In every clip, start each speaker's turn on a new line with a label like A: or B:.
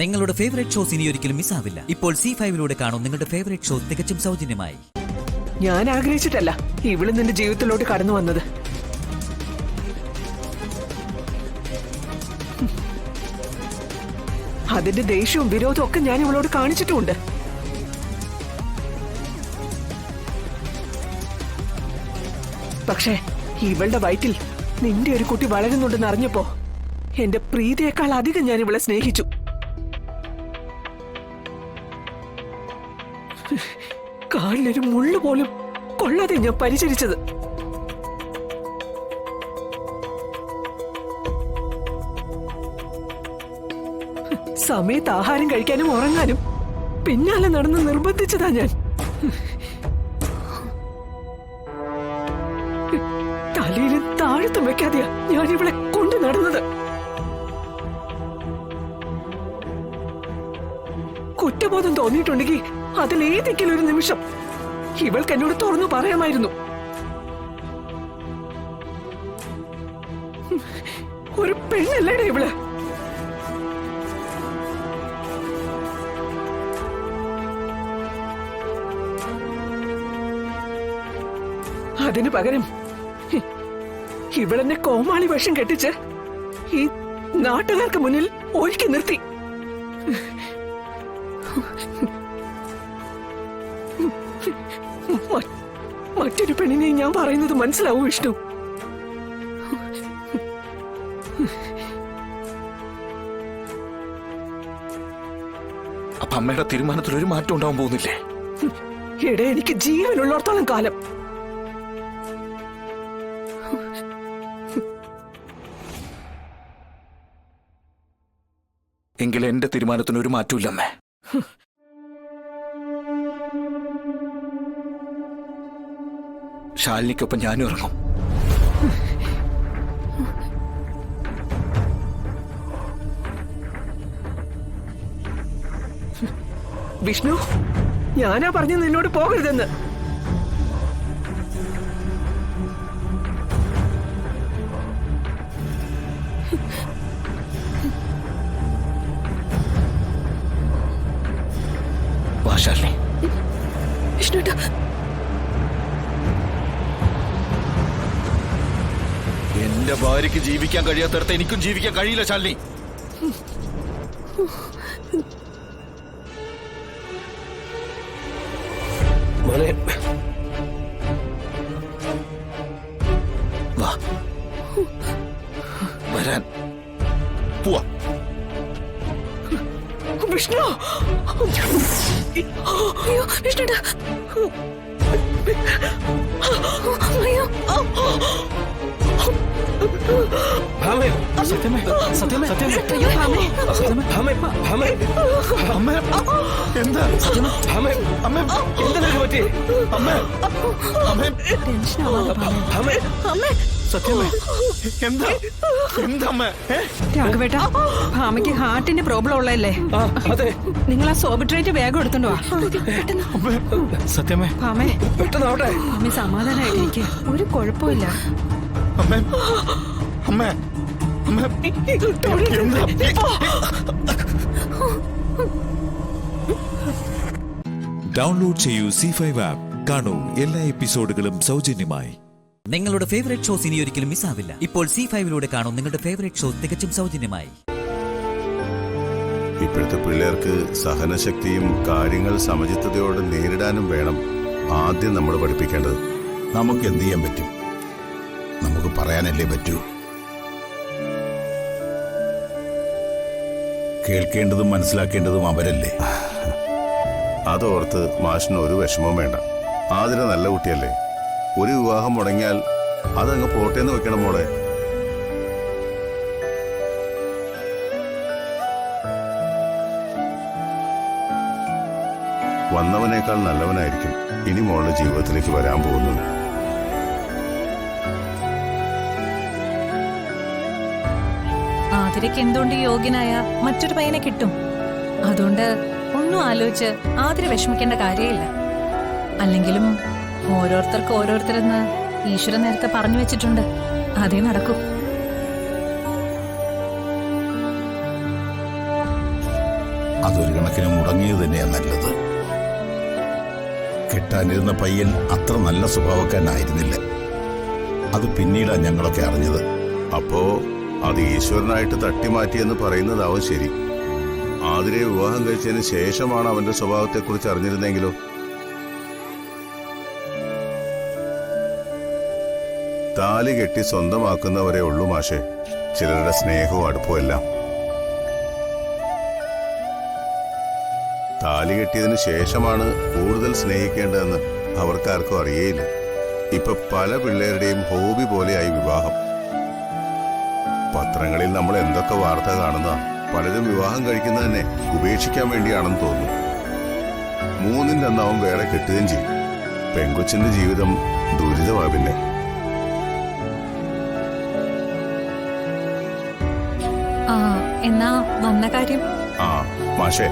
A: നിങ്ങളുടെ favourite shows ഇനി ഒരിക്കലും മിസ്സാവില്ല. ഇപ്പോൾ C5 കാണും നിങ്ങളുടെ ഫേവറേറ്റ് ഷോ തികച്ചും സൗജന്യമായി.
B: ഞാൻ ആഗ്രഹിച്ചിട്ടല്ല ഇവള് നിന്റെ ജീവിതത്തിലോട്ട് കടന്നു വന്നത്. അതിന്റെ ദേഷ്യവും വിരോധവും ഒക്കെ ഞാൻ ഇവളോട് കാണിച്ചിട്ടുമുണ്ട്. പക്ഷേ ഇവളുടെ വയറ്റിൽ നിന്റെ ഒരു കുട്ടി വളരുന്നുണ്ടെന്ന് അറിഞ്ഞപ്പോ എന്റെ പ്രീതിയേക്കാൾ അധികം ഞാൻ ഇവളെ സ്നേഹിച്ചു. കാലിലൊരു മുള്ളു പോലും കൊള്ളാതെ ഞാൻ പരിചരിച്ചത്. സമയത്ത് ആഹാരം കഴിക്കാനും ഉറങ്ങാനും പിന്നാലെ നടന്ന് നിർബന്ധിച്ചതാ ഞാൻ. തലയിലും താഴത്തും വെക്കാതെയാ ഞാൻ ഇവളെ കൊണ്ടു നടന്നത്. കുറ്റബോധം തോന്നിയിട്ടുണ്ടെങ്കിൽ അതിലേതെങ്കിലും ഒരു നിമിഷം ഇവൾക്ക് എന്നോട് തുറന്നു പറയാമായിരുന്നു. ഒരു പെണ്ണല്ലേടെ ഇവള്. അതിനു പകരം ഇവളെന്നെ കോമാളി വേഷം കെട്ടിച്ച് ഈ നാട്ടുകാർക്ക് മുന്നിൽ ഒരുക്കി നിർത്തി. മറ്റൊരു പെണ്ണിനെ ഞാൻ പറയുന്നത് മനസ്സിലാവും വിഷ്ണു.
C: അപ്പൊ അമ്മയുടെ തീരുമാനത്തിൽ ഒരു മാറ്റം ഉണ്ടാവാൻ പോകുന്നില്ലേ?
B: എടേ, എനിക്ക് ജീവനുള്ളിടത്തോളം കാലം
C: എങ്കിൽ എന്റെ തീരുമാനത്തിന് ഒരു മാറ്റമില്ലമ്മേ. ശാലിനിക്കൊപ്പം ഞാനും ഇറങ്ങും.
B: വിഷ്ണു, ഞാനാ പറഞ്ഞു നിന്നോട് പോകരുതെന്ന്.
C: വാ ശാലിനി.
B: വിഷ്ണുട്ടാ,
C: എന്റെ ഭാര്യയ്ക്ക് ജീവിക്കാൻ കഴിയാത്തടത്ത് എനിക്കും ജീവിക്കാൻ കഴിയില്ല ശാലിനി. വാ, വരാൻ പോവാ.
B: വിഷ്ണു, അയ്യോ വിഷ്ണുട്ടാ, അയ്യോ
C: എന്താ
D: രാഘവേട്ട, ഭാമയ്ക്ക് ഹാർട്ടിന്റെ പ്രോബ്ലം ഉള്ളതല്ലേ? നിങ്ങൾ ആ സോബിട്രേറ്റ് വേഗം എടുത്തോണ്ടോ.
C: സത്യമേ,
D: ഭാമേ
C: പെട്ടെന്നാവട്ടെ.
D: ഭാമി സമാധാനായിട്ടിരിക്കെ, ഒരു കുഴപ്പമില്ല.
E: ഡൗൺലോഡ് ചെയ്യൂ C5 ആപ്പ്. കാണൂ എല്ലാ എപ്പിസോഡുകളും സൗജന്യമായി.
A: നിങ്ങളുടെ ഫേവറേറ്റ് ഷോസ് ഇനി ഒരിക്കലും മിസ്സാവില്ല. ഇപ്പോൾ C5 കാണും നിങ്ങളുടെ ഫേവറേറ്റ് ഷോ തികച്ചും സൗജന്യമായി.
F: ഇപ്പോഴത്തെ പിള്ളേർക്ക് സഹനശക്തിയും കാര്യങ്ങൾ സമചിത്തതയോടെ നേരിടാനും വേണം ആദ്യം നമ്മൾ പഠിപ്പിക്കേണ്ടത്.
G: നമുക്ക് എന്ത് ചെയ്യാൻ പറ്റും? നമുക്ക് പറയാനല്ലേ പറ്റൂ. കേൾക്കേണ്ടതും മനസ്സിലാക്കേണ്ടതും അവരല്ലേ.
F: അതോർത്ത് മാഷിന് ഒരു വിഷമവും വേണ്ട. ആതിര നല്ല കുട്ടിയല്ലേ. ഒരു വിവാഹം മുടങ്ങിയാൽ അതങ്ങ് പോട്ടേന്ന് വെക്കണം മോളെ. വന്നവനേക്കാൾ നല്ലവനായിരിക്കും ഇനി മോളുടെ ജീവിതത്തിലേക്ക് വരാൻ പോകുന്നത്.
H: ആതിരയ്ക്ക് എന്തുകൊണ്ട് യോഗ്യനായ മറ്റൊരു പയ്യനെ കിട്ടും. അതുകൊണ്ട് ഒന്നും ആലോചിച്ച് ആതിര വിഷമിക്കേണ്ട കാര്യമില്ല. അല്ലെങ്കിലും ഓരോരുത്തർക്ക് ഓരോരുത്തരെന്ന് ഈശ്വരൻ നേരത്തെ പറഞ്ഞു വെച്ചിട്ടുണ്ട്. അതേ നടക്കൂ.
G: അതൊരു കണക്കിന് മുടങ്ങിയത് തന്നെയാ നല്ലത്. കെട്ടാനിരുന്ന പയ്യൻ അത്ര നല്ല സ്വഭാവക്കാരനായിരുന്നില്ല. അത് പിന്നീടാ ഞങ്ങളൊക്കെ അറിഞ്ഞത്.
F: അപ്പോ അത് ഈശ്വരനായിട്ട് തട്ടിമാറ്റിയെന്ന് പറയുന്നതാവും ശരി. ആതിരയെ വിവാഹം കഴിച്ചതിന് ശേഷമാണ് അവന്റെ സ്വഭാവത്തെക്കുറിച്ച് അറിഞ്ഞിരുന്നെങ്കിലോ? താലി കെട്ടി സ്വന്തമാക്കുന്നവരെ ഉള്ളൂ മാഷെ ചിലരുടെ സ്നേഹവും അടുപ്പവും എല്ലാം. താലി കെട്ടിയതിനു ശേഷമാണ് കൂടുതൽ സ്നേഹിക്കേണ്ടതെന്ന് അവർക്കാർക്കും അറിയേയില്ല. ഇപ്പൊ പല പിള്ളേരുടെയും ഹോബി പോലെയായി വിവാഹം. പത്രങ്ങളിൽ നമ്മൾ എന്തൊക്കെ വാർത്ത കാണുന്ന, പലരും വിവാഹം കഴിക്കുന്നത് തന്നെ ഉപേക്ഷിക്കാൻ വേണ്ടിയാണെന്ന് തോന്നുന്നു. മൂന്നിൽ അവൻ വേറെ കെട്ടുകയും ചെയ്യും. പെങ്കൊച്ചിന്റെ ജീവിതം ദുരിതമാ. പിന്നെ
H: എന്നാ വന്ന കാര്യം?
F: ആ മാഷെ,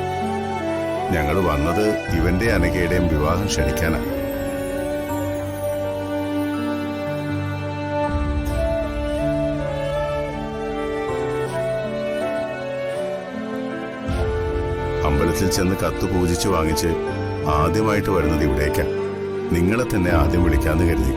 F: ഞങ്ങൾ വന്നത് ഇവന്റെ അനഘയുടെയും വിവാഹം ക്ഷണിക്കാനാ. അമ്പലത്തിൽ ചെന്ന് കത്ത് പൂജിച്ച് വാങ്ങിച്ച് ആദ്യമായിട്ട് വരുന്നത് ഇവിടേക്കാ. നിങ്ങളെ തന്നെ ആദ്യം വിളിക്കാന്ന് കരുതി.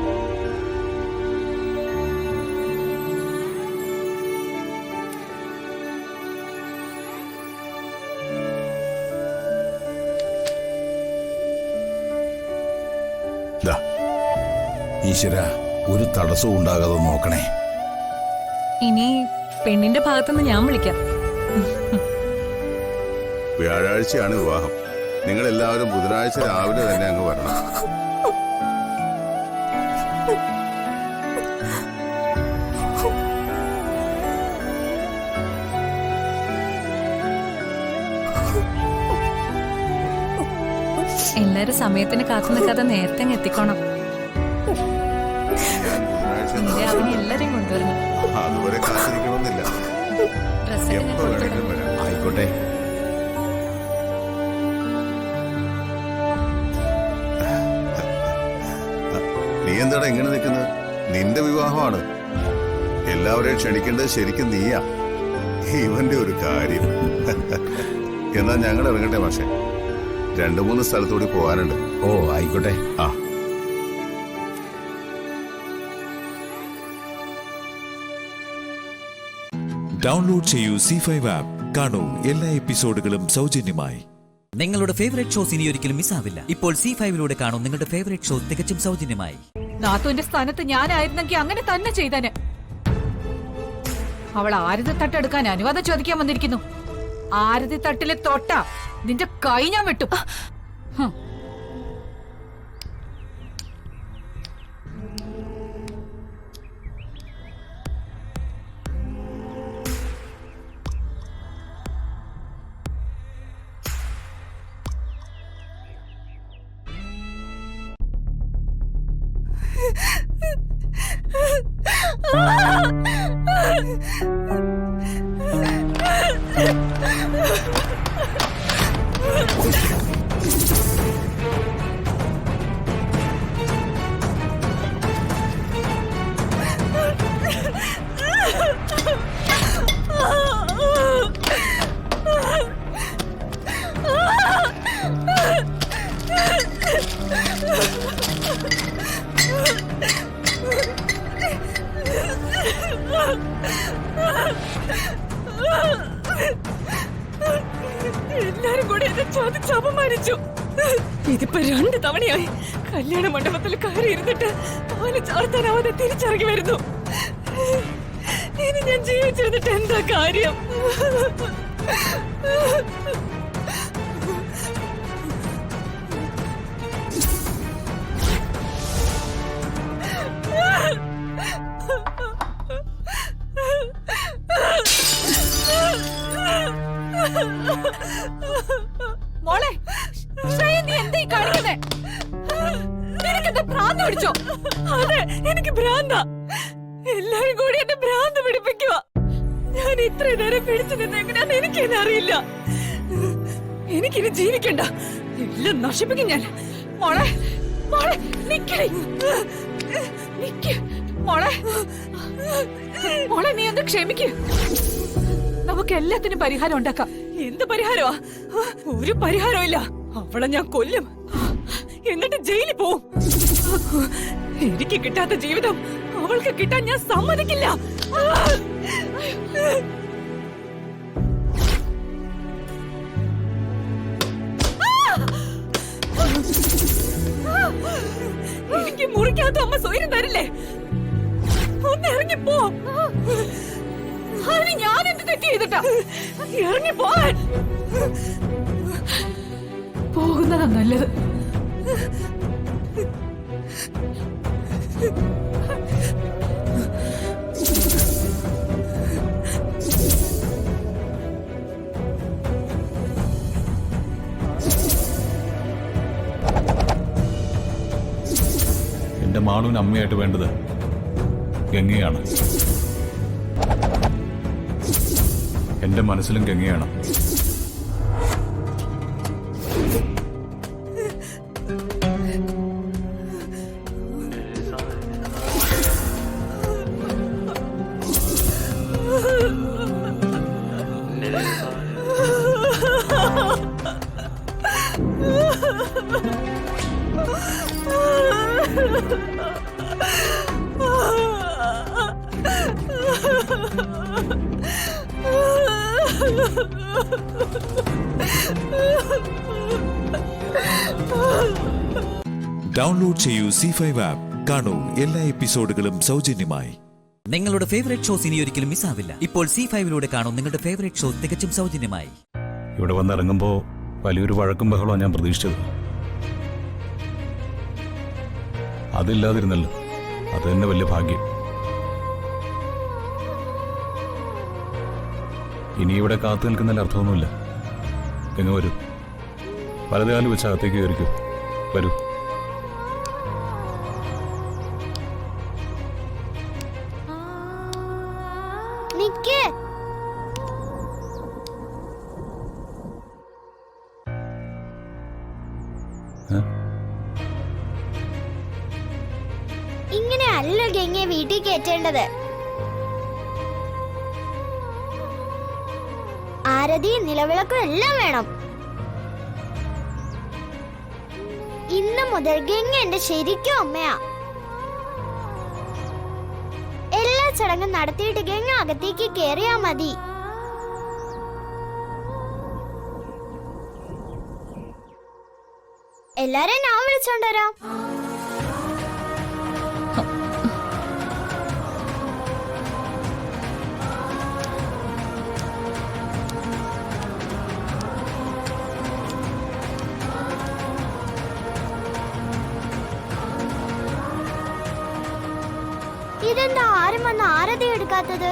G: ഈശ്വര, ഒരു തടസ്സവും ഉണ്ടാകാതെ നോക്കണേ.
H: ഇനി പെണ്ണിന്റെ ഭാഗത്തുനിന്ന് ഞാൻ വിളിക്കാം.
F: വ്യാഴാഴ്ചയാണ് വിവാഹം. നിങ്ങൾ എല്ലാവരും ബുധനാഴ്ച രാവിലെ തന്നെ അങ്ങ് വരണം.
H: എല്ലാരും സമയത്തിന് കാത്തു നിൽക്കാതെ നേരത്തെ എത്തിക്കോണം. അവനെ എല്ലാരെയും കൊണ്ടുവരണം.
F: അതുവരെ കാത്തിരിക്കണമെന്നില്ല.
H: ഡ്രസ്സൊക്കെ ഞാൻ
F: എപ്പോ വേണമെങ്കിലും
H: കൊണ്ടുവരണം.
F: വരാം.
G: ആയിക്കോട്ടെ.
F: നീ എന്താടാ ഇങ്ങനെ നിൽക്കുന്നത്? നിന്റെ വിവാഹമാണ്. എല്ലാവരെയും ക്ഷണിക്കേണ്ടത് ശരിക്കും നീയാ. ഇവന്റെ ഒരു കാര്യം. എന്നാ ഞങ്ങൾ ഇറങ്ങട്ടെ മാഷെ. 2-3 സ്ഥലത്തൂടി പോകാനുണ്ട്.
G: ഓ ആയിക്കോട്ടെ.
F: ആ
E: ഡൗൺലോഡ് ചെയ്യൂ C5 ആപ്പ്. കാണൂ എല്ലാ എപ്പിസോഡുകളും സൗജന്യമായി.
A: നിങ്ങളുടെ ഫേവറേറ്റ് ഷോസ് ഇനി ഒരിക്കലും മിസ്സാവില്ല. ഇപ്പോൾ C5 കാണൂ നിങ്ങളുടെ ഫേവറേറ്റ് ഷോ തികച്ചും സൗജന്യമായി.
D: നാത്തുവിന്റെ സ്ഥാനത്ത് ഞാനായിരുന്നെങ്കിൽ അങ്ങനെ തന്നെ ചെയ്തേനെ. അവൾ ആരതി തട്ടെടുക്കാൻ അനുവാദം ചോദിക്കാൻ വന്നിരിക്കുന്നു. ആരതി തട്ടിലെ തൊട്ട നിന്റെ കൈ ഞാൻ വെട്ടും. ഹും. എല്ലാരും കൂടെ എന്നെ ചോദിച്ച് അപമാനിച്ചു. ഇതിപ്പോ 2 തവണയായി കല്യാണ മണ്ഡപത്തിൽ കയറി ഇരുന്നിട്ട് അവനെ ചാർത്താനാവാതെ തിരിച്ചിറങ്ങി വരുന്നു. ഇനി ഞാൻ ജീവിച്ചിരുന്നിട്ട് എന്താ കാര്യം? മോളെ, നീ എന്താ ഈ കാണിക്കുന്നേ? നിനക്കെന്താ ഭ്രാന്ത് പിടിച്ചോ? അതെ, എനിക്ക് ഭ്രാന്താ. എല്ലാരും കൂടി എന്നെ ഭ്രാന്ത് പിടിപ്പിക്കുക. ഞാൻ ഇത്രയും നേരം പിടിച്ചു നിന്ന് എങ്ങനെയാന്ന് എനിക്കെന്നെ അറിയില്ല. എനിക്കിനി ജീവിക്കണ്ട, എല്ലാം നശിപ്പിക്കും ഞാൻ. മോളെ, മോളെ നിക്കടി, നിക്ക് മോളെ. മോളെ നീ ഒന്ന് ക്ഷമിക്ക്. നമുക്ക് എല്ലാത്തിനും പരിഹാരം ഉണ്ടാക്കാം. എന്ത് പരിഹാരമാ? ഒരു പരിഹാരവും ഇല്ല. അവളെ ഞാൻ കൊല്ലും, എന്നിട്ട് ജയിലിൽ പോവും. എനിക്ക് കിട്ടാത്ത ജീവിതം അവൾക്ക് കിട്ടാൻ ഞാൻ സമ്മതിക്കില്ല. എനിക്ക് മുറിക്കാത്ത അമ്മ സ്വയം തരില്ലേ? ഒന്ന് ഇറങ്ങിപ്പോ. അതിന് ഞാൻ എന്ത് തെറ്റ് ചെയ്തിട്ടാ? ഇറങ്ങിപ്പോവാൻ.
B: പോകുന്നതാ നല്ലത്.
C: എന്റെ മാളുവിന് അമ്മയായിട്ട് വേണ്ടത് ഗംഗയാണ്. എന്റെ മനസ്സിലും ഗംഗയാണ്.
E: ഡൗൺലോഡ് ചെയ്യൂ C5 ആപ്പ്. കാണൂ എല്ലാ എപ്പിസോഡുകളും സൗജന്യമായി.
A: നിങ്ങളുടെ ഫേവറേറ്റ് ഷോസ് ഇനി ഒരിക്കലും മിസ്സാവില്ല. ഇപ്പോൾ C5ലൂടെ കാണും നിങ്ങളുടെ ഫേവറേറ്റ് ഷോ തികച്ചും സൗജന്യമായി.
C: ഇവിടെ വന്നിറങ്ങുമ്പോ വലിയൊരു വഴക്കും ബഹളമാണ് ഞാൻ പ്രതീക്ഷിച്ചത്. അതില്ലാതിരുന്നല്ലോ, അത് തന്നെ വലിയ ഭാഗ്യം. ഇനി ഇവിടെ കാത്തു നിൽക്കുന്നതിൽ അർത്ഥമൊന്നുമില്ല. ഗംഗ വരൂ, വലതുകാലം വെച്ച് അകത്തേക്ക് കയറിക്കൂ. വരൂ.
I: ഇങ്ങനെ അല്ല ഗംഗയെ വീട്ടിൽ കയറ്റേണ്ടത്. ആരതിയും നിലവിളക്കും എല്ലാം വേണം. ഇന്ന് മുതൽ ഗംഗ എന്റെ ശരിക്കും അമ്മയാ. എല്ലാ ചടങ്ങും നടത്തിയിട്ട് ഗംഗ അകത്തേക്ക് കേറിയാ മതി. എല്ലാരെയും ഞാൻ വിളിച്ചോണ്ടരാം. ഇതെന്താ ആരും വന്ന് ആരതി എടുക്കാത്തത്?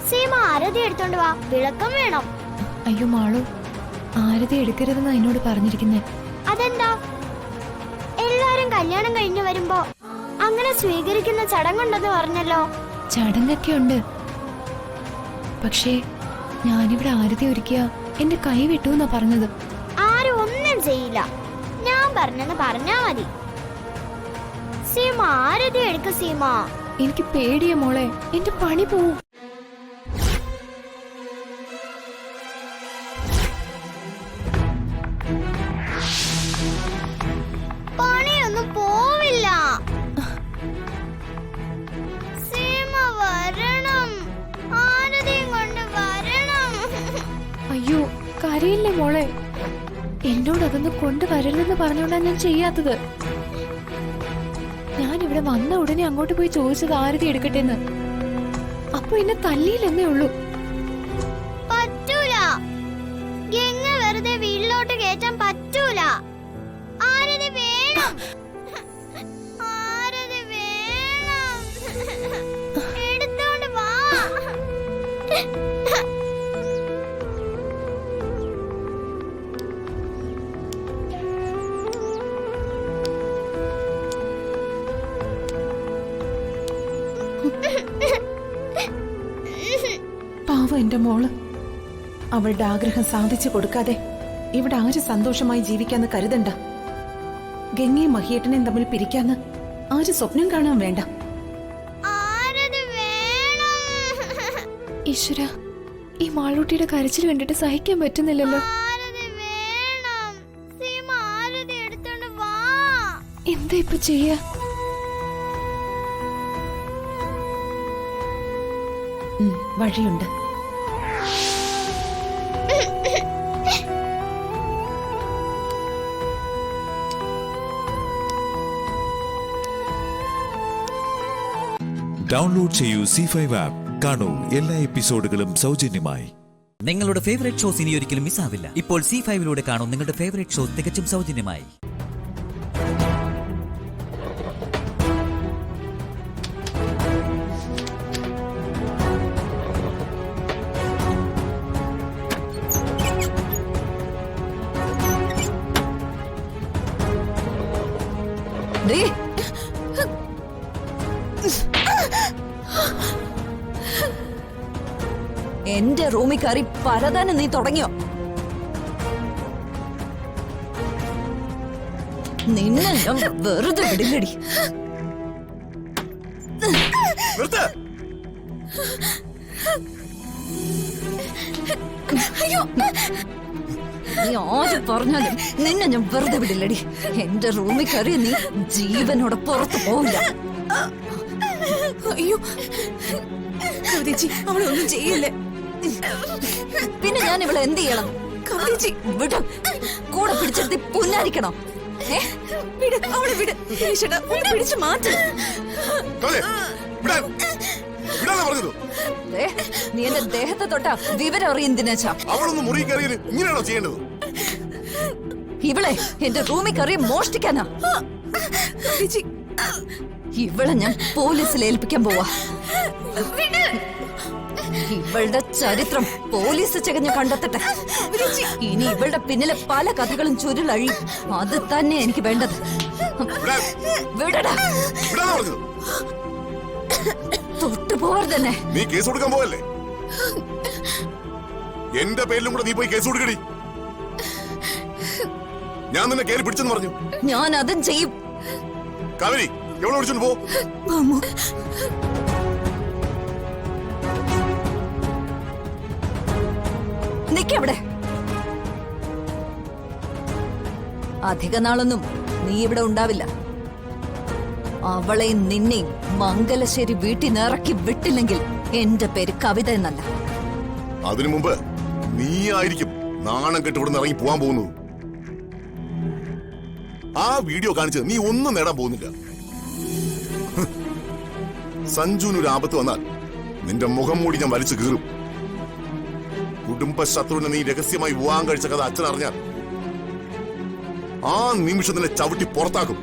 I: സീമ ആരതി എടുത്തോണ്ട് വാ, വിളക്കം വേണം.
H: അയ്യോ മാളു, ആരതി എടുക്കരുതെന്ന് എന്നോട് പറഞ്ഞിരിക്കുന്നേ.
I: അതെന്താ? എല്ലാരും കല്യാണം കഴിഞ്ഞു വരുമ്പോ അങ്ങനെ സ്വീകരിക്കുന്ന ചടങ്ങുണ്ടെന്ന് പറഞ്ഞല്ലോ.
H: ചടങ്ങൊക്കെ ഉണ്ട്, പക്ഷേ ഞാനിവിടെ ആരതി ഒരുക്കിയ എന്റെ കൈ വിട്ടു എന്നാ പറഞ്ഞത്.
I: ആരും ഒന്നും ചെയ്യില്ല, ഞാൻ പറഞ്ഞെന്ന് പറഞ്ഞാ മതി. സീമ ആരതി എടുക്ക. സീമ,
H: എനിക്ക് പേടിയ മോളെ, എന്റെ പണി പോവും.
I: പണിയൊന്നും പോവില്ല. സീമ വരണം, ആരതിയും കൊണ്ട് വരണം.
H: അയ്യോ കരയില്ലേ മോളെ, എന്നോട് അതൊന്ന് കൊണ്ടുവരരുതെന്ന് പറഞ്ഞോണ്ടാ ഞാൻ ചെയ്യാത്തത്. ഞാനിവിടെ വന്ന ഉടനെ അങ്ങോട്ട് പോയി ചോദിച്ചത് ആരതി എടുക്കട്ടെന്ന്. അപ്പൊ എന്നെ തല്ലിയില്ലെന്നേ ഉള്ളൂ.
I: പറ്റൂല, ഗംഗ വെറുതെ വീട്ടിലോട്ട് കേറ്റാൻ പറ്റൂല. ആരതി വേണം, ആരതി വേണം. എടുത്തോണ്ട് വാ.
B: പാവം എന്റെ മോള്. അവളുടെ ആഗ്രഹം സാധിച്ചു കൊടുക്കാതെ ഇവിടെ ആര് സന്തോഷമായി ജീവിക്കാന്ന് കരുതണ്ട. ഗംഗയും മഹിയേട്ടനെയും തമ്മിൽ പിരിക്കാന്ന് ആര് സ്വപ്നം കാണാൻ വേണ്ട.
I: ആരതി വേണം.
H: ഈശ്വര,
D: ഈ മാളൂട്ടിയുടെ കരച്ചിൽ കണ്ടിട്ട് സഹിക്കാൻ പറ്റുന്നില്ലല്ലോ.
I: ആരതി വേണം. സീമ ആരതി എടുത്തോണ്ട് വാ.
D: എന്താ ഇപ്പൊ ചെയ്യാ?
B: വഴിയുണ്ട്.
E: ഡൗൺലോഡ് ചെയ്യൂ C5 ആപ്പ്. കാണൂ എല്ലാ എപ്പിസോഡുകളും സൗജന്യമായി.
A: നിങ്ങളുടെ ഫേവറേറ്റ് ഷോസ് ഇനി ഒരിക്കലും മിസ്സാവില്ല. ഇപ്പോൾ C5ലൂടെ കാണൂ നിങ്ങളുടെ ഫേവറേറ്റ് ഷോ തികച്ചും സൗജന്യമായി.
H: എന്റെ റൂമിൽ കയറി പരതാനും നീ തുടങ്ങിയോ? നിന്നെ ഞാൻ വെറുതെ വിടില്ലടി. നീ ആര് പറഞ്ഞാലും നിന്നെ ഞാൻ വെറുതെ വിടില്ലടി. എന്റെ റൂമിൽ കയറി നീ ജീവനോടെ പുറത്തു പോവില്ല.
D: അയ്യോ കവിതേച്ചി, അവളൊന്നും ചെയ്യല്ലേ.
H: പിന്നെ ഞാൻ ഇവിടെ എന്ത് ചെയ്യണം?
D: കവിതേച്ചി
H: വിടും. കൂടെ പിടിച്ചെടുത്ത് പുന്നാരിക്കണോ?
D: വിട്, അവളെ വിട്. ഈശ്വരാ, ഒന്ന് പിടിച്ചു മാറ്റ്.
H: നീ എന്റെ ദേഹത്തെ തൊട്ടാ വിവരം അറിയും ദിനേശാ.
F: അവളൊന്ന് മുറി കയറിയത് ഇങ്ങനെയാണോ ചെയ്യേണ്ടത്?
H: ഇവളെ എന്റെ റൂമിൽ കയറി മോഷ്ടിക്കാനാ.
D: കവിതേച്ചി,
H: ഇവളെ ഞാൻ പോലീസിൽ ഏൽപ്പിക്കാൻ പോവാ. ഇവളുടെ ചരിത്രം പോലീസ് ചകഞ്ഞ് കണ്ടെത്തട്ടെ. ഇനി ഇവളുടെ പിന്നിലെ പല കഥകളും ചുരുളഴി. അത് തന്നെ എനിക്ക് വേണ്ടത്. വിടടാ, തൊട്ടു പോവാർ തന്നെ.
F: നീ കേസ് കൊടുക്കാൻ പോവല്ലേ? എന്റെ പേരിലും കൂടെ നീ പോയി കേസ് കൊടുക്കടി. ഞാൻ നിന്നെ കയറി പിടിച്ചെന്ന് പറഞ്ഞു.
H: ഞാൻ അതും ചെയ്യും.
F: കാവേരി, എവിടെ വിളിച്ചോണ്ട് പോ.
H: നിക്കവിടെ. അധിക നാളൊന്നും നീ ഇവിടെ ഉണ്ടാവില്ല. അവളെയും നിന്നെയും മംഗലശ്ശേരി വീട്ടിൽ നിറക്കി വിട്ടില്ലെങ്കിൽ എന്റെ പേര് കവിത എന്നല്ല.
F: അതിനു മുമ്പ് നീ ആയിരിക്കും നാണം കെട്ട് ഇവിടെ ഇറങ്ങി പോവാൻ പോകുന്നത്. ആ വീഡിയോ കാണിച്ച് നീ ഒന്നും നേടാൻ പോകുന്നില്ല. സഞ്ജുവിന് ഒരു ആപത്ത് വന്നാൽ നിന്റെ മുഖം മൂടി ഞാൻ വലിച്ചു കീറും. കുടുംബ ശത്രുവിനെ നീ രഹസ്യമായി വിവാഹം കഴിച്ച കഥ അച്ഛൻ അറിഞ്ഞാൽ ആ നിമിഷം തന്നെ ചവിട്ടി പുറത്താക്കും.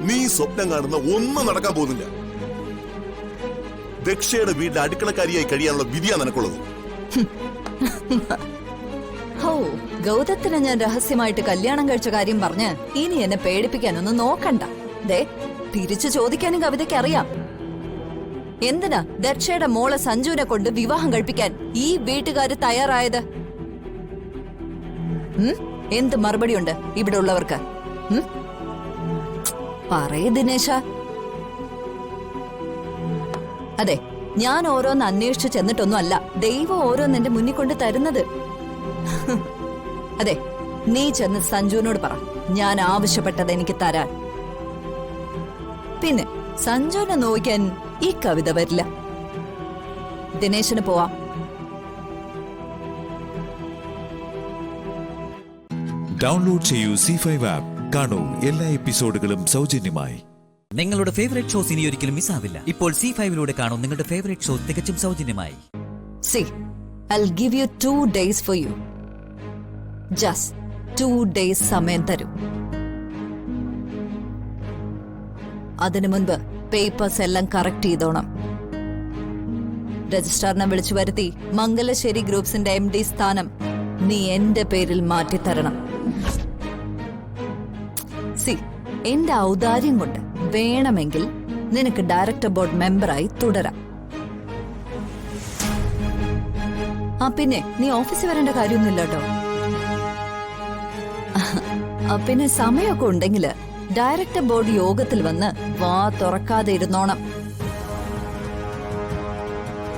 F: നീ സ്വപ്നം കാണുന്ന ഒന്നും നടക്കാൻ പോകുന്നില്ല. ദക്ഷയുടെ വീട്ടിലെ അടുക്കളക്കാരിയായി കഴിയാനുള്ള വിധിയാ നിനക്കുള്ളത്.
H: ഹോ, ഗൗതത്തിനെ ഞാൻ രഹസ്യമായിട്ട് കല്യാണം കഴിച്ച കാര്യം പറഞ്ഞ് ഇനി എന്നെ പേടിപ്പിക്കാനൊന്നും നോക്കണ്ട. ദേ, തിരിച്ചു ചോദിക്കാനും കവിതയ്ക്ക് അറിയാം. എന്തിനാ ദക്ഷയുടെ മോളെ സഞ്ജുവിനെ കൊണ്ട് വിവാഹം കഴിപ്പിക്കാൻ ഈ വീട്ടുകാര് തയ്യാറായത്? എന്ത് മറുപടിയുണ്ട് ഇവിടെ ഉള്ളവർക്ക്? പറയേ ദിനേശ. അതെ, ഞാൻ ഓരോന്ന് അന്വേഷിച്ചു ചെന്നിട്ടൊന്നും അല്ല ദൈവം ഓരോന്ന് എന്റെ മുന്നിൽ കൊണ്ട് തരുന്നത്. അതെ, നീ ചെന്ന് സഞ്ജുവിനോട് പറ ഞാൻ ആവശ്യപ്പെട്ടത് എനിക്ക് തരാൻ. പിന്നെ സഞ്ജുവിനെ നോക്കാൻ ഈ കവിത വരില്ല. ദിനേശന് പോവാം.
E: ഡൗൺലോഡ് ചെയ്യൂ C5 ആപ്പ്. കാണൂ എല്ലാ എപ്പിസോഡുകളും സൗജന്യമായി.
A: നിങ്ങളുടെ ഫേവറേറ്റ് ഷോസ് ഇനി ഒരിക്കലും മിസ്സാവില്ല. ഇപ്പോൾ C5ലൂടെ കാണൂ നിങ്ങളുടെ ഫേവറേറ്റ് ഷോ തികച്ചും സൗജന്യമായി.
H: See, I'll give you 2 days for you. Just 2 days സമയം തരൂ. അതിനു മുൻപ് പേപ്പേഴ്സ് എല്ലാം കറക്റ്റ് ചെയ്തോണം. രജിസ്ട്രാറിനെ വിളിച്ചു വരുത്തി മംഗലശ്ശേരി ഗ്രൂപ്പ്സിന്റെ MD സ്ഥാനം നീ എന്റെ പേരിൽ മാറ്റിത്തരണം. സി, എന്റെ ഔദാര്യം കൊണ്ട് വേണമെങ്കിൽ നിനക്ക് ഡയറക്ടർ ബോർഡ് മെമ്പറായി തുടരാം. പിന്നെ നീ ഓഫീസിൽ വരേണ്ട കാര്യമൊന്നുമില്ല കേട്ടോ. പിന്നെ സമയമൊക്കെ ഉണ്ടെങ്കിൽ ഡയറക്ടർ ബോർഡ് യോഗത്തിൽ വന്ന് വാ തുറക്കാതെ ഇരുന്നോണം.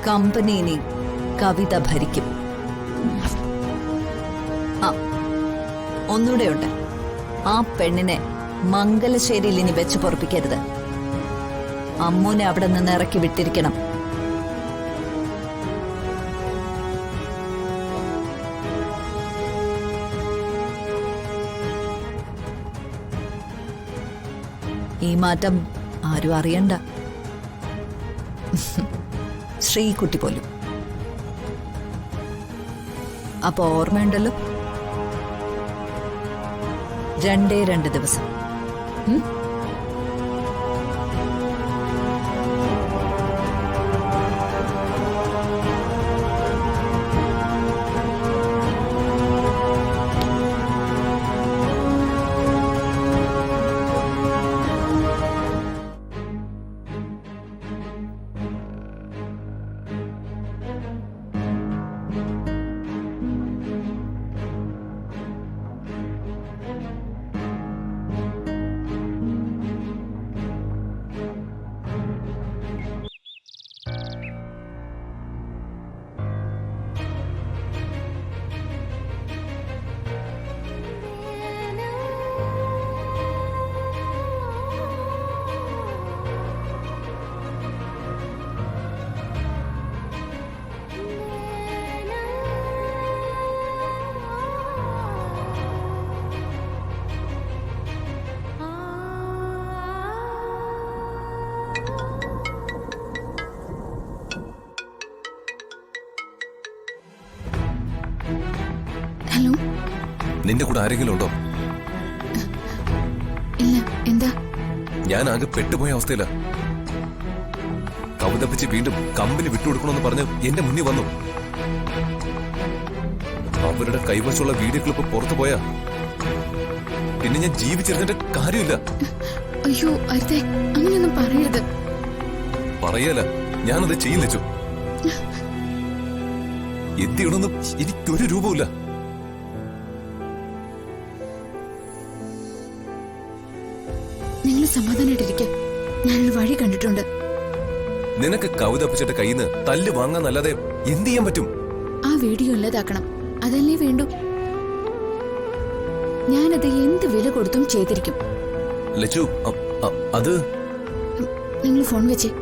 H: കമ്പനി ഇനി
J: കവിത ഭരിക്കും. ആ, ഒന്നുകൂടെയുണ്ട്. ആ പെണ്ണിനെ മംഗലശ്ശേരിയിൽ ഇനി വെച്ച് പൊറപ്പിക്കരുത്. അമ്മൂനെ അവിടെ നിന്ന് ഇറക്കി വിട്ടിരിക്കണം. ഈ മാറ്റം ആരും അറിയണ്ട, ശ്രീകുട്ടി പോലും. അപ്പൊ ഓർമ്മയുണ്ടല്ലോ, 2 ദിവസം.
K: ഹലോ,
L: നിന്റെ കൂടെ ആരെങ്കിലും ഉണ്ടോ?
K: ഇല്ല. എന്താ?
L: ഞാൻ ആകെ പെട്ടുപോയ അവസ്ഥയില. കവിതപ്പിച്ച് വീണ്ടും കമ്പനി വിട്ടുകൊടുക്കണമെന്ന് പറഞ്ഞ് എന്റെ മുന്നിൽ വന്നു. അവരുടെ കൈവശമുള്ള വീഡിയോ ക്ലിപ്പ് പുറത്തു പോയാ പിന്നെ ഞാൻ ജീവിച്ചിരുന്നിട്ട് കാര്യമില്ല.
K: അയ്യോ അരുതേ, അങ്ങനെയൊന്നും പറയരുത്.
L: പറയല, ഞാനത് ചെയ്യില്ലച്ചു. എന്ത് ചെയ്യണമെന്നും എനിക്കൊരു രൂപമില്ല.
K: നിങ്ങൾ സമാധാനായിട്ടിരിക്കുക. ഞാനൊരു വഴി കണ്ടിട്ടുണ്ട്.
L: നിനക്ക് കവിതപ്പിച്ചിട്ട് കയ്യിൽ നിന്ന് തല്ല് വാങ്ങാന്നല്ലാതെ എന്ത് ചെയ്യാൻ പറ്റും?
K: ആ വീഡിയോ ഇല്ലാതാക്കണം, അതല്ലേ വേണ്ടു. ഞാനത് എന്ത് വില കൊടുത്തും ചെയ്തിരിക്കും.
L: ലച്ചു, അത്
K: നിങ്ങൾ ഫോൺ വെച്ചേ.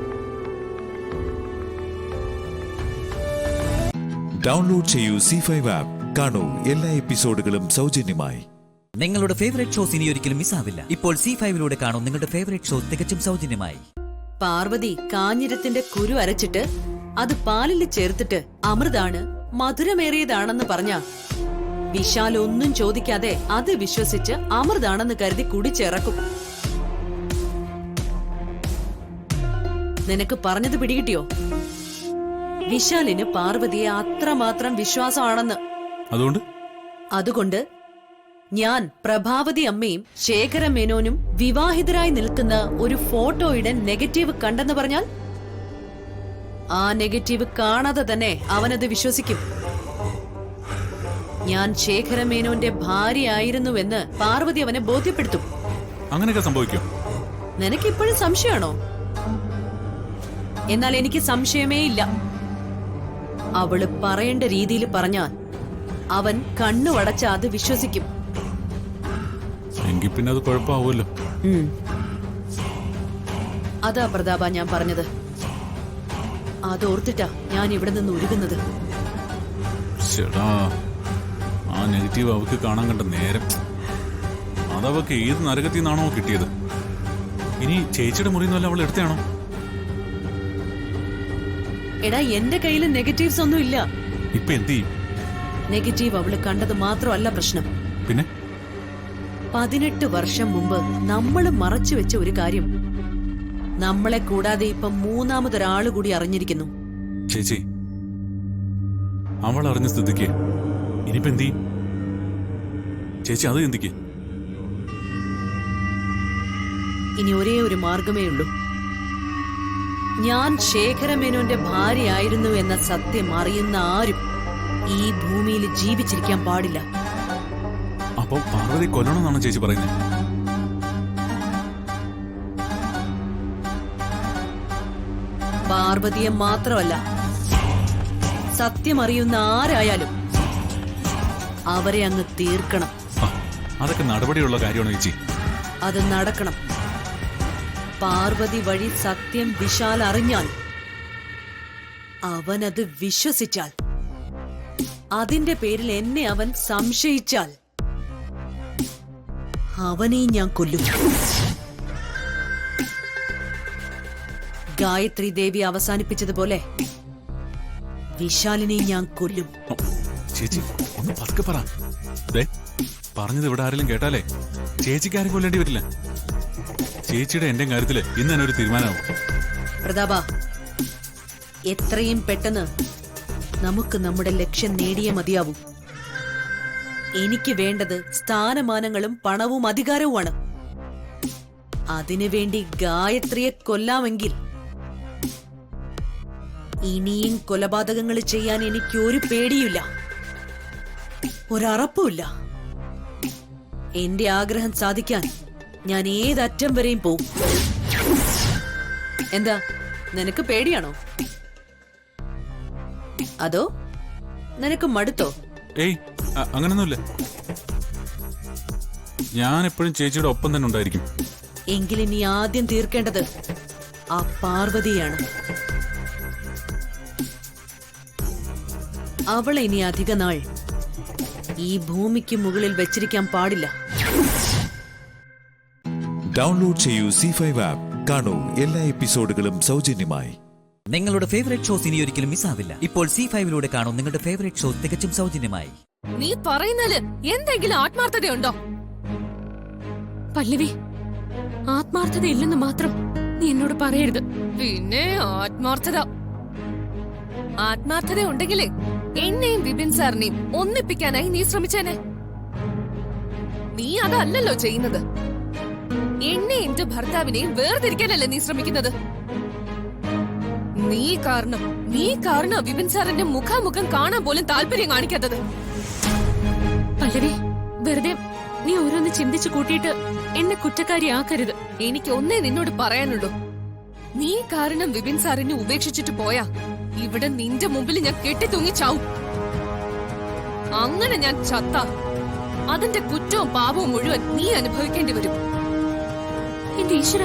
E: ഡൗൺലോഡ് ചെയ്യൂ C5 ആപ്പ്. കാണൂ എല്ലാ എപ്പിസോഡുകളും സൗജന്യമായി.
A: നിങ്ങളുടെ ഫേവറേറ്റ് ഷോസ് ഇനി ഒരിക്കലും മിസ്സാവില്ല. ഇപ്പോൾ C5 കാണൂ നിങ്ങളുടെ ഫേവറേറ്റ് ഷോ തികച്ചും സൗജന്യമായി.
D: പാർവതി കാഞ്ഞിരത്തിന്റെ കുരു അരച്ചിട്ട് അത് പാലിൽ ചേർത്തിട്ട് അമൃതാണ്, മധുരമേറിയതാണെന്ന് പറഞ്ഞ വിശാൽ ഒന്നും ചോദിക്കാതെ അത് വിശ്വസിച്ച് അമൃതാണെന്ന് കരുതി കുടിച്ചിറക്കും. നിനക്ക് പറഞ്ഞത് പിടികിട്ടിയോ? വിശാലിന് പാർവതിയെ അത്രമാത്രം വിശ്വാസമാണെന്ന്. അതുകൊണ്ട് ഞാൻ പ്രഭാവതി അമ്മയും ശേഖര മേനോനും വിവാഹിതരായി നിൽക്കുന്ന ഒരു ഫോട്ടോയുടെ നെഗറ്റീവ് കണ്ടെന്ന് പറഞ്ഞാൽ ആ നെഗറ്റീവ് കാണാതെ തന്നെ അവനത് വിശ്വസിക്കും. ഞാൻ ശേഖര മേനോന്റെ ഭാര്യയായിരുന്നുവെന്ന് പാർവതി അവനെ ബോധ്യപ്പെടുത്തും.
C: അങ്ങനെയൊക്കെ സംഭവിക്കും?
D: നിനക്കിപ്പോഴും സംശയമാണോ? എന്നാൽ എനിക്ക് സംശയമേ ഇല്ല. അവള് പറയേണ്ട രീതിയിൽ പറഞ്ഞാൽ അവൻ കണ്ണുവടച്ച അത് വിശ്വസിക്കും.
C: എങ്കിൽ പിന്നെ അത് കുഴപ്പമാവുമല്ലോ.
D: അതാ പ്രതാപ ഞാൻ പറഞ്ഞത്. അതോർത്തിട്ടാ ഞാൻ ഇവിടെ നിന്ന് ഉരുകുന്നത്.
C: ആ നെഗറ്റീവ് അവക്ക് കാണാൻ കണ്ട നേരം അതവക്ക് ഏത് നരകത്തിൽ നിന്നാണോ കിട്ടിയത്? ഇനി ചേച്ചിയുടെ മുറിന്നല്ല അവൾ എടുത്താണോ?
D: എടാ, എന്റെ കയ്യിൽ നെഗറ്റീവ്സ് ഒന്നും ഇല്ല.
C: ഇപ്പൊ എന്ത് ചെയ്യും?
D: നെഗറ്റീവ് അവള് കണ്ടത് മാത്രമല്ല പ്രശ്നം.
C: പിന്നെ
D: 18 വർഷം മുമ്പ് നമ്മള് മറച്ചു വെച്ച ഒരു കാര്യം നമ്മളെ കൂടാതെ ഇപ്പൊ മൂന്നാമതൊരാള് കൂടി അറിഞ്ഞിരിക്കുന്നു.
C: ചേച്ചി, അവൾ അറിഞ്ഞ സ്ഥിതിക്ക് ഇനിയിപ്പോ എന്ത് ചെയ്യും? ചേച്ചി അത് എന്തിക്ക്?
D: ഇനി ഒരേ ഒരു മാർഗമേ ഉള്ളൂ. ഞാൻ ശേഖര മേനോന്റെ ഭാര്യയായിരുന്നു എന്ന സത്യം അറിയുന്ന ആരും ഈ ഭൂമിയിൽ ജീവിച്ചിരിക്കാൻ പാടില്ല.
C: അപ്പൊ പാർവതി കൊല്ലണമെന്നാണ് ചേച്ചി പറയുന്നത്?
D: പാർവതിയെ മാത്രമല്ല,
M: സത്യം അറിയുന്ന ആരായാലും അവരെ അങ്ങ് തീർക്കണം.
C: അതൊക്കെ നടപടിയുള്ള കാര്യമാണ് ചേച്ചി.
M: അത് നടക്കണം. പാർവതി വഴി സത്യം വിശാൽ അറിഞ്ഞാൽ, അവനത് വിശ്വസിച്ചാൽ, അതിന്റെ പേരിൽ എന്നെ അവൻ സംശയിച്ചാൽ, അവനെയും ഞാൻ കൊല്ലും. ഗായത്രി ദേവി അവസാനിപ്പിച്ചതുപോലെ വിശാലിനെയും ഞാൻ കൊല്ലും.
C: ചേച്ചി ഒന്ന് പതുക്കെ പറ. പറഞ്ഞത് ഇവിടെ ആരെങ്കിലും കേട്ടാലേ ചേച്ചിക്ക് ആരും കൊല്ലേണ്ടി വരില്ല. ചേച്ചിയുടെ എന്റെ കാര്യത്തില് ഇന്ന് തന്നെ ഒരു തീരുമാനമാവും.
M: പ്രതാപ, എത്രയും പെട്ടെന്ന് നമുക്ക് നമ്മുടെ ലക്ഷ്യം നേടിയേ മതിയാവൂ. എനിക്ക് വേണ്ടത് സ്ഥാനമാനങ്ങളും പണവും അധികാരവുമാണ്. അതിനുവേണ്ടി ഗായത്രിയെ കൊല്ലാമെങ്കിൽ ഇനിയും കൊലപാതകങ്ങൾ ചെയ്യാൻ എനിക്ക് ഒരു പേടിയില്ല, ഒരറപ്പുമില്ല. എന്റെ ആഗ്രഹം സാധിക്കാൻ ഞാൻ ഏതറ്റം വരെയും പോവും. എന്താ, നിനക്ക് പേടിയാണോ? അതോ നിനക്ക് മടുത്തോ?
C: ഏയ്, അങ്ങനൊന്നുമില്ല. ഞാൻ എപ്പോഴും ചേച്ചിയുടെ ഒപ്പം തന്നെ ഉണ്ടായിരിക്കും.
M: എങ്കിലും നീ ആദ്യം തീർക്കേണ്ടത് ആ പാർവതിയാണ്. അവളെ ഇനി അധിക നാൾ ഈ ഭൂമിക്ക് മുകളിൽ വെച്ചിരിക്കാൻ പാടില്ല.
E: ഡൗൺലോഡ് ചെയ്യൂ C5 ആപ്പ്. കാണൂ എല്ലാ എപ്പിസോഡുകളും സൗജന്യമായി.
A: നിങ്ങളുടെ ഫേവറേറ്റ് ഷോസ് ഇനി ഒരിക്കലും മിസ്സാവില്ല. ഇപ്പോൾ C5 കാണൂ നിങ്ങളുടെ ഫേവറേറ്റ് ഷോ തികച്ചും സൗജന്യമായി.
D: നീ പറയുന്നതില് എന്തെങ്കിലും ആത്മാർത്ഥതയുണ്ടോ? പല്ലവി, ആത്മാർത്ഥതയില്ലെന്ന് മാത്രം നീ എന്നോട് പറയരുത്. പിന്നെ ആത്മാർത്ഥത ഉണ്ടെങ്കിലേ എന്നെയും വിപിൻ സാറിനെയും ഒന്നിപ്പിക്കാനായി നീ ശ്രമിച്ചേനെ. നീ അതല്ലല്ലോ ചെയ്യുന്നത്. എന്നെ എന്റെ ഭർത്താവിനെയും വേർതിരിക്കാനല്ലേ നീ ശ്രമിക്കുന്നത്. നീ കാരണം വിപിൻ സാറിന്റെ മുഖാമുഖം കാണാൻ പോലും താല്പര്യം കാണിക്കാത്തത്. പല്ലവി, വെറുതെ നീ ഓരോന്ന് ചിന്തിച്ചു കൂട്ടിയിട്ട് എന്നെ കുറ്റക്കാരിയാക്കരുത്. എനിക്ക് ഒന്നേ നിന്നോട് പറയാനുള്ളൂ. നീ കാരണം വിപിൻ സാറിനെ ഉപേക്ഷിച്ചിട്ട് പോയാ ഇവിടെ നിന്റെ മുമ്പിൽ ഞാൻ കെട്ടിത്തൂങ്ങി ചാവും. അങ്ങനെ ഞാൻ ചത്ത അതിന്റെ കുറ്റവും പാപവും മുഴുവൻ നീ അനുഭവിക്കേണ്ടി വരും. എന്റെ ഈശ്വര,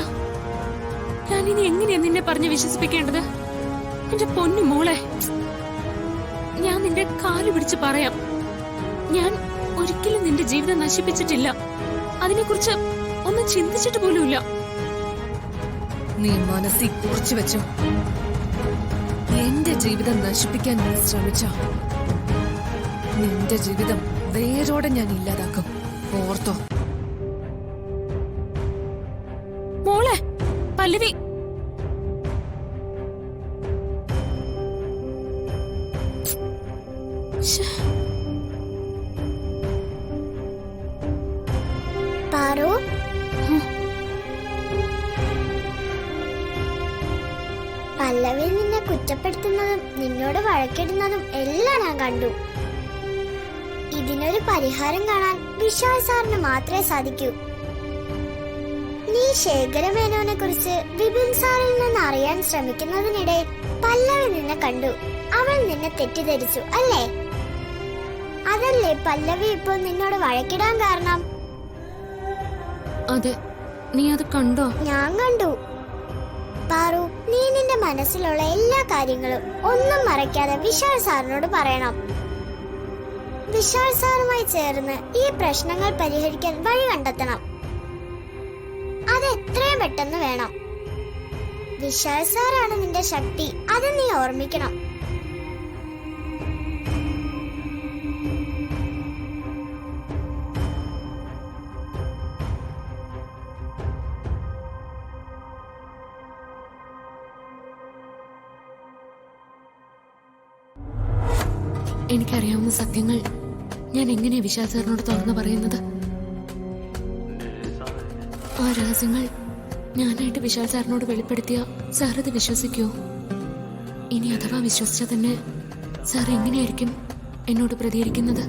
D: ഞാനിനി എങ്ങനെയാ നിന്നെ പറഞ്ഞ് വിശ്വസിപ്പിക്കേണ്ടത്? എന്റെ പൊന്നു മോളെ, ഞാൻ നിന്റെ കാല് പിടിച്ച് പറയാം, ഞാൻ ഒരിക്കലും നിന്റെ ജീവിതം നശിപ്പിച്ചിട്ടില്ല. അതിനെക്കുറിച്ച് ഒന്നും ചിന്തിച്ചിട്ട് പോലുമില്ല. നീ മനസ്സിൽ കുറിച്ചു വെച്ചോ, എന്റെ ജീവിതം നശിപ്പിക്കാൻ നീ ശ്രമിച്ച നിന്റെ ജീവിതം വേരോടെ ഞാൻ ഇല്ലാതാക്കും. ഓർത്തോ മോളെ. പല്ലവി,
I: പാറു, പല്ലവി നിന്നെ കുറ്റപ്പെടുത്തുന്നതും നിന്നോട് വഴക്കിടുന്നതും എല്ലാം ഞാൻ കണ്ടു. ഇതിനൊരു പരിഹാരം കാണാൻ വിശാൽ സാറിന് മാത്രമേ സാധിക്കൂ. നീ ശേഖരമേനോനെ കുറിച്ച് വിപിൻ സാറിൽ നിന്ന് അറിയാൻ ശ്രമിക്കുന്നതിനിടെ പല്ലവി നിന്നെ കണ്ടു. അവൾ നിന്നെ തെറ്റിദ്ധരിച്ചു അല്ലേ? അതല്ലേ പല്ലവി ഇപ്പോൾ നിന്നോട് വഴക്കിടാൻ കാരണം?
D: അതെ, നീ അത് കണ്ടോ?
I: ഞാൻ കണ്ടു. പാറു, നീ നിന്റെ മനസ്സിലുള്ള എല്ലാ കാര്യങ്ങളും ഒന്നും മറയ്ക്കാതെ വിശാൽ സാറിനോട് പറയണം. വിശാൽ സാറുമായി ചേർന്ന് ഈ പ്രശ്നങ്ങൾ പരിഹരിക്കാൻ വഴി കണ്ടെത്തണം. അത് എത്രയും പെട്ടെന്ന് വേണം. വിശാൽ സാറാണ് നിന്റെ ശക്തി, അത് നീ ഓർമ്മിക്കണം.
D: എനിക്കറിയാവുന്ന സത്യങ്ങൾ ഞാൻ എങ്ങനെയാ വിശാൽ സാറിനോട് തുറന്നു പറയുന്നത്? ആ രഹസ്യങ്ങൾ ഞാനായിട്ട് വിശാൽ സാറിനോട് വെളിപ്പെടുത്തിയ സാർ അത് വിശ്വസിക്കുമോ? ഇനി അഥവാ വിശ്വസിച്ചാൽ തന്നെ സാർ എങ്ങനെയായിരിക്കും എന്നോട് പ്രതികരിക്കുന്നത്?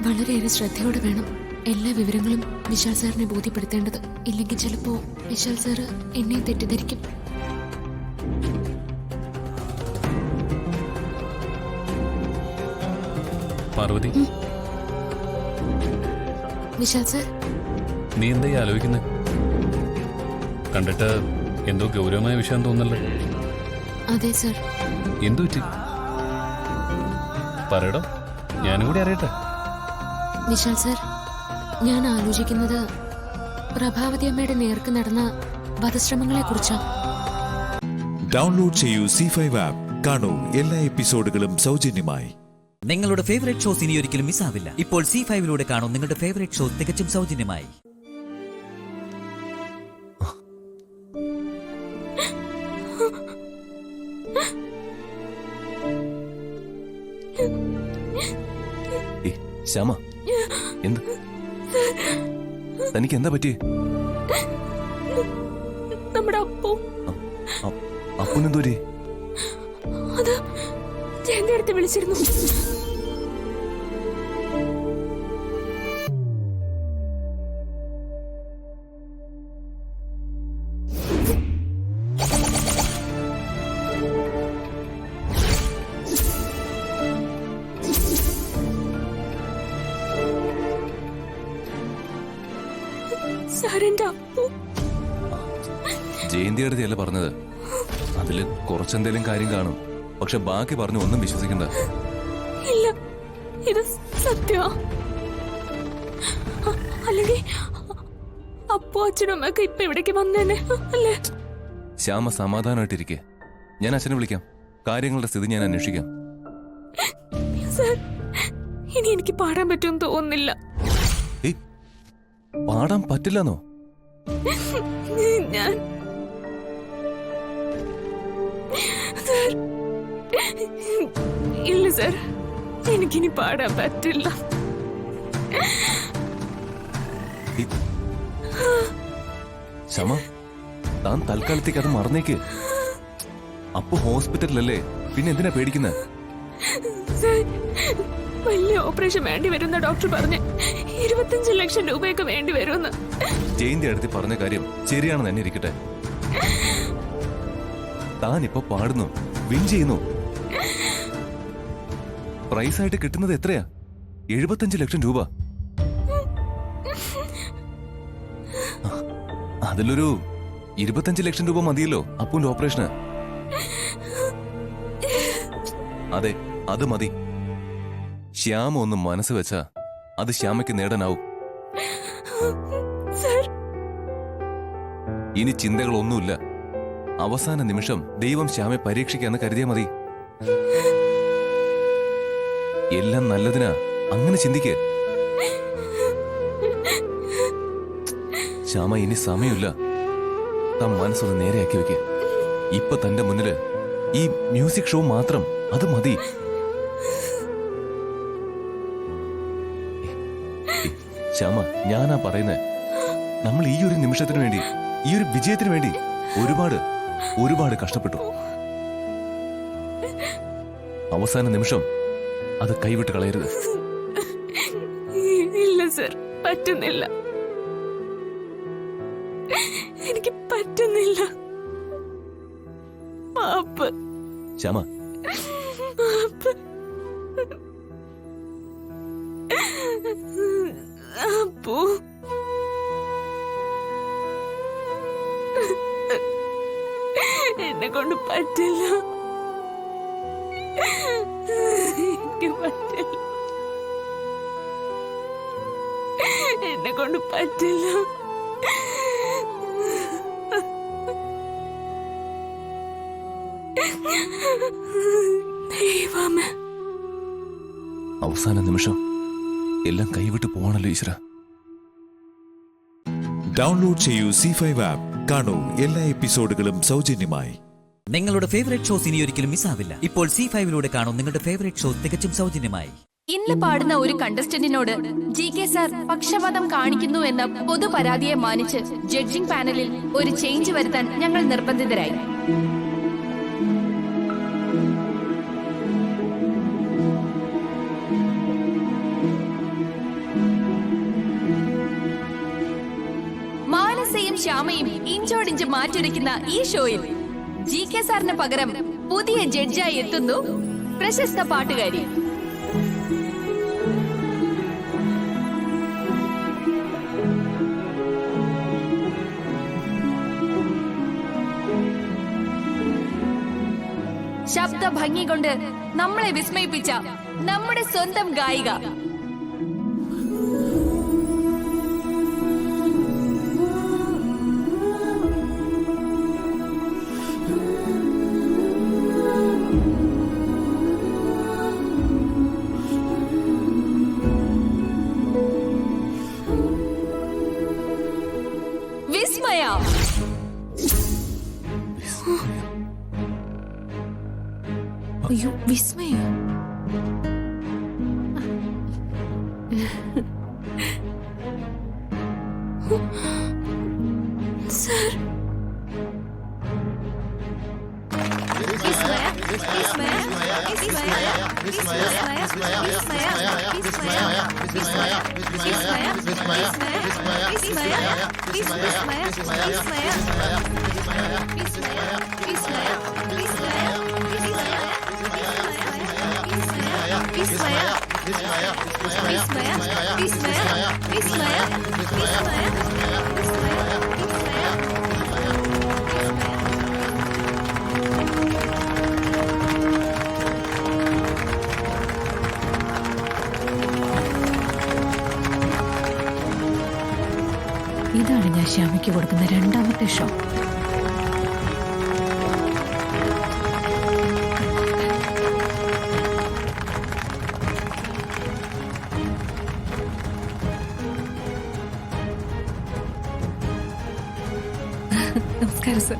D: വളരെയേറെ ശ്രദ്ധയോടെ വേണം എല്ലാ വിവരങ്ങളും വിശാൽ സാറിനെ ബോധ്യപ്പെടുത്തേണ്ടത്. ഇല്ലെങ്കിൽ ചിലപ്പോ വിശാൽ സാറ് എന്നെ തെറ്റിദ്ധരിക്കും.
C: പാർവതി,
K: വിശാൽ സർ,
C: നീ എന്തായി ആലോചിക്കുന്നത്? കണ്ടിട്ട് എന്തോ ഗൗരവമായ വിഷയം തോന്നല്ലോ.
K: അതെ സർ.
C: എന്തു പറ്റി പറയടോ, ഞാനും കൂടി അറിയട്ടെ.
K: വിശാൽ സർ, ഞാൻ ആലോചിക്കുന്നത് പ്രഭാവതി അമ്മയുടെ നേർക്ക് നടന്ന വധശ്രമങ്ങളെ കുറിച്ചാണ്.
E: ഡൗൺലോഡ് ചെയ്യൂ C5 ആപ്പ്. കാണൂ എല്ലാ എപ്പിസോഡുകളും സൗജന്യമായി.
A: നിങ്ങളുടെ ഫേവറേറ്റ് ഷോസ് ഇനി ഒരിക്കലും മിസ്സാവില്ല. ഇപ്പോൾ C5ലൂടെ കാണൂ നിങ്ങളുടെ ഫേവറേറ്റ് ഷോ തികച്ചും സൗജന്യമായി.
L: ശ്യാമ, എന്ത് തനിക്ക് എന്താ പറ്റിയേ?
D: നമ്മുടെ അപ്പു
L: അപ്പനെന്തോരി?
D: അത് ജയന്തി അടുത്ത് വിളിച്ചിരുന്നു. സാറിന്റെ അപ്പു
L: ജയന്തി അടുത്തല്ല പറഞ്ഞത്. അതില് കുറച്ചെന്തേലും കാര്യം കാണും, പക്ഷെ ബാക്കി പറഞ്ഞു ഒന്നും വിശ്വസിക്കണ്ട.
D: ഇല്ല, ഇത് സത്യമാ. അല്ലെങ്കിൽ അപ്പു അച്ഛനും അമ്മയൊക്കെ ഇപ്പൊ ഇവിടേക്ക് വന്നേനെ അല്ലേ?
L: ശ്യാമ സമാധാനമായിട്ടിരിക്കെ, ഞാൻ അച്ഛനെ വിളിക്കാം. കാര്യങ്ങളുടെ സ്ഥിതി ഞാൻ അന്വേഷിക്കാം.
D: സർ, ഇനി എനിക്ക് പാടാൻ പറ്റുമെന്ന് തോന്നുന്നില്ല.
L: പാടാൻ പറ്റില്ലെന്നോ?
D: ഞാൻ സർ, ഇല്ല സർ, എനിക്കിനി പാടാൻ പറ്റില്ല.
L: ശ്യാമ, താൻ തൽക്കാലത്തേക്ക് അത് മറന്നേക്ക്. അപ്പൊ ഹോസ്പിറ്റലിലല്ലേ, പിന്നെ എന്തിനാ പേടിക്കുന്നത്?
D: വലിയ ഓപ്പറേഷൻ വേണ്ടി വരുന്ന ഡോക്ടർ പറഞ്ഞ് 25 ലക്ഷം രൂപയൊക്കെ വേണ്ടി വരുമെന്ന്.
L: ജയന്തി അടുത്ത് പറഞ്ഞ കാര്യം ശരിയാണെന്ന് തന്നെ ഇരിക്കട്ടെ. താൻ ഇപ്പൊ പാടുന്നു, വിൻ ചെയ്യുന്നു. പ്രൈസായിട്ട് കിട്ടുന്നത് എത്രയാ? 75 ലക്ഷം രൂപ. അതിലൊരു 25 ലക്ഷം രൂപ മതിയല്ലോ അപ്പുന്റെ ഓപ്പറേഷന്. അതെ, അത് മതി. ശ്യാമ ഒന്ന് മനസ്സ് വെച്ചാ അത് ശ്യാമയ്ക്ക് നേടാനാവും. ഇനി ചിന്തകളൊന്നുമില്ല. അവസാന നിമിഷം ദൈവം ശ്യാമെ പരീക്ഷിക്കാന്ന് കരുതിയാ മതി. എല്ലാം നല്ലതിനാ, അങ്ങനെ ചിന്തിക്ക്. ശ്യാമ, ഇനി സമയമില്ല. താൻ മനസ്സൊന്ന് നേരെയാക്കി വെക്ക്. ഇപ്പൊ തന്റെ മുന്നില് ഈ മ്യൂസിക് ഷോ മാത്രം, അത് മതി. ശ്യാമ, ഞാനാ പറയുന്നത്, നമ്മൾ ഈ ഒരു നിമിഷത്തിന് വേണ്ടി, ഈ ഒരു വിജയത്തിന് വേണ്ടി ഒരുപാട് ഒരുപാട് കഷ്ടപ്പെട്ടു. അവസാന നിമിഷം അത് കൈവിട്ട് കളയരുത്.
D: ഇല്ല സർ, പറ്റുന്നില്ല. എനിക്ക് പറ്റുന്നില്ല. മാപ്പ്.
L: ശ്യാമ,
D: മാപ്പ്. അപ്പു, എന്നെ കൊണ്ട് പറ്റില്ല. എനിക്ക് പറ്റില്ല. എന്നെ കൊണ്ട് പറ്റില്ല. ദൈവമേ,
L: അവസാന നിമിഷം എല്ലാം കൈവിട്ട് പോവാണല്ലോ ഈശ്വര.
E: ഡൗൺലോഡ് ചെയ്യൂ C5 ആപ്പ്. കാണൂ എല്ലാ എപ്പിസോഡുകളും സൗജന്യമായി.
A: നിങ്ങളുടെ ഫേവറേറ്റ് ഷോസ് ഇനി ഒരിക്കലും മിസ്സാവില്ല. ഇപ്പോൾ C5ലൂടെ കാണൂ നിങ്ങളുടെ ഫേവറേറ്റ് ഷോ തികച്ചും സൗജന്യമായി.
N: ഇന്ന് പാടുന്ന ഒരു കണ്ടസ്റ്റന്റിനോട് GK സാർ പക്ഷപാതം കാണിക്കുന്നു എന്ന പൊതു പരാതിയെ മാനിച്ച് ജഡ്ജിംഗ് പാനലിൽ ഒരു ചേഞ്ച് വരുത്താൻ ഞങ്ങൾ നിർബന്ധിതരായി. മാനസയും ശ്യാമയും ഇഞ്ചോടിഞ്ച് മാറ്റുരയ്ക്കുന്ന ഈ ഷോയിൽ GK സാറിന് പകരം പുതിയ ജഡ്ജായി എത്തുന്നു പ്രശസ്ത പാട്ടുകാരി. ശബ്ദ ഭംഗി കൊണ്ട് നമ്മളെ വിസ്മയിപ്പിച്ച നമ്മുടെ സ്വന്തം ഗായിക. വിസ്മയ.
K: അയ്യോ, വിസ്മയ. സർ, ഇതാണ് ഞാൻ ശ്യാമയ്ക്ക് കൊടുക്കുന്ന രണ്ടാമത്തെ ഷോ. നമസ്കാരം സർ.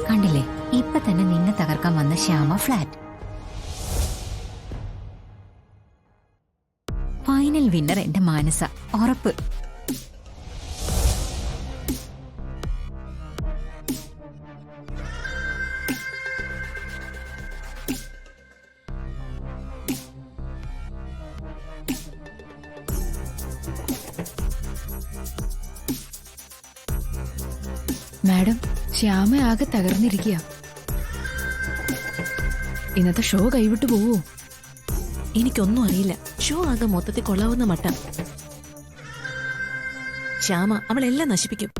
O: കണ്ടില്ലേ, ഇപ്പൊ തന്നെ നിന്നെ തകർക്കാൻ വന്ന ശ്യാമ ഫ്ലാറ്റ്. ഫൈനൽ വിന്നർ എന്റെ മാനസ, ഉറപ്പ്. മാഡം, ശ്യാമ ആകെ തകർന്നിരിക്കുക. ഇന്നത്തെ ഷോ കൈവിട്ടു പോവോ?
K: എനിക്കൊന്നും അറിയില്ല. ഷോ ആകെ മൊത്തത്തിൽ കൊള്ളാവുന്ന മട്ടം. ശ്യാമ അവളെല്ലാം നശിപ്പിക്കും.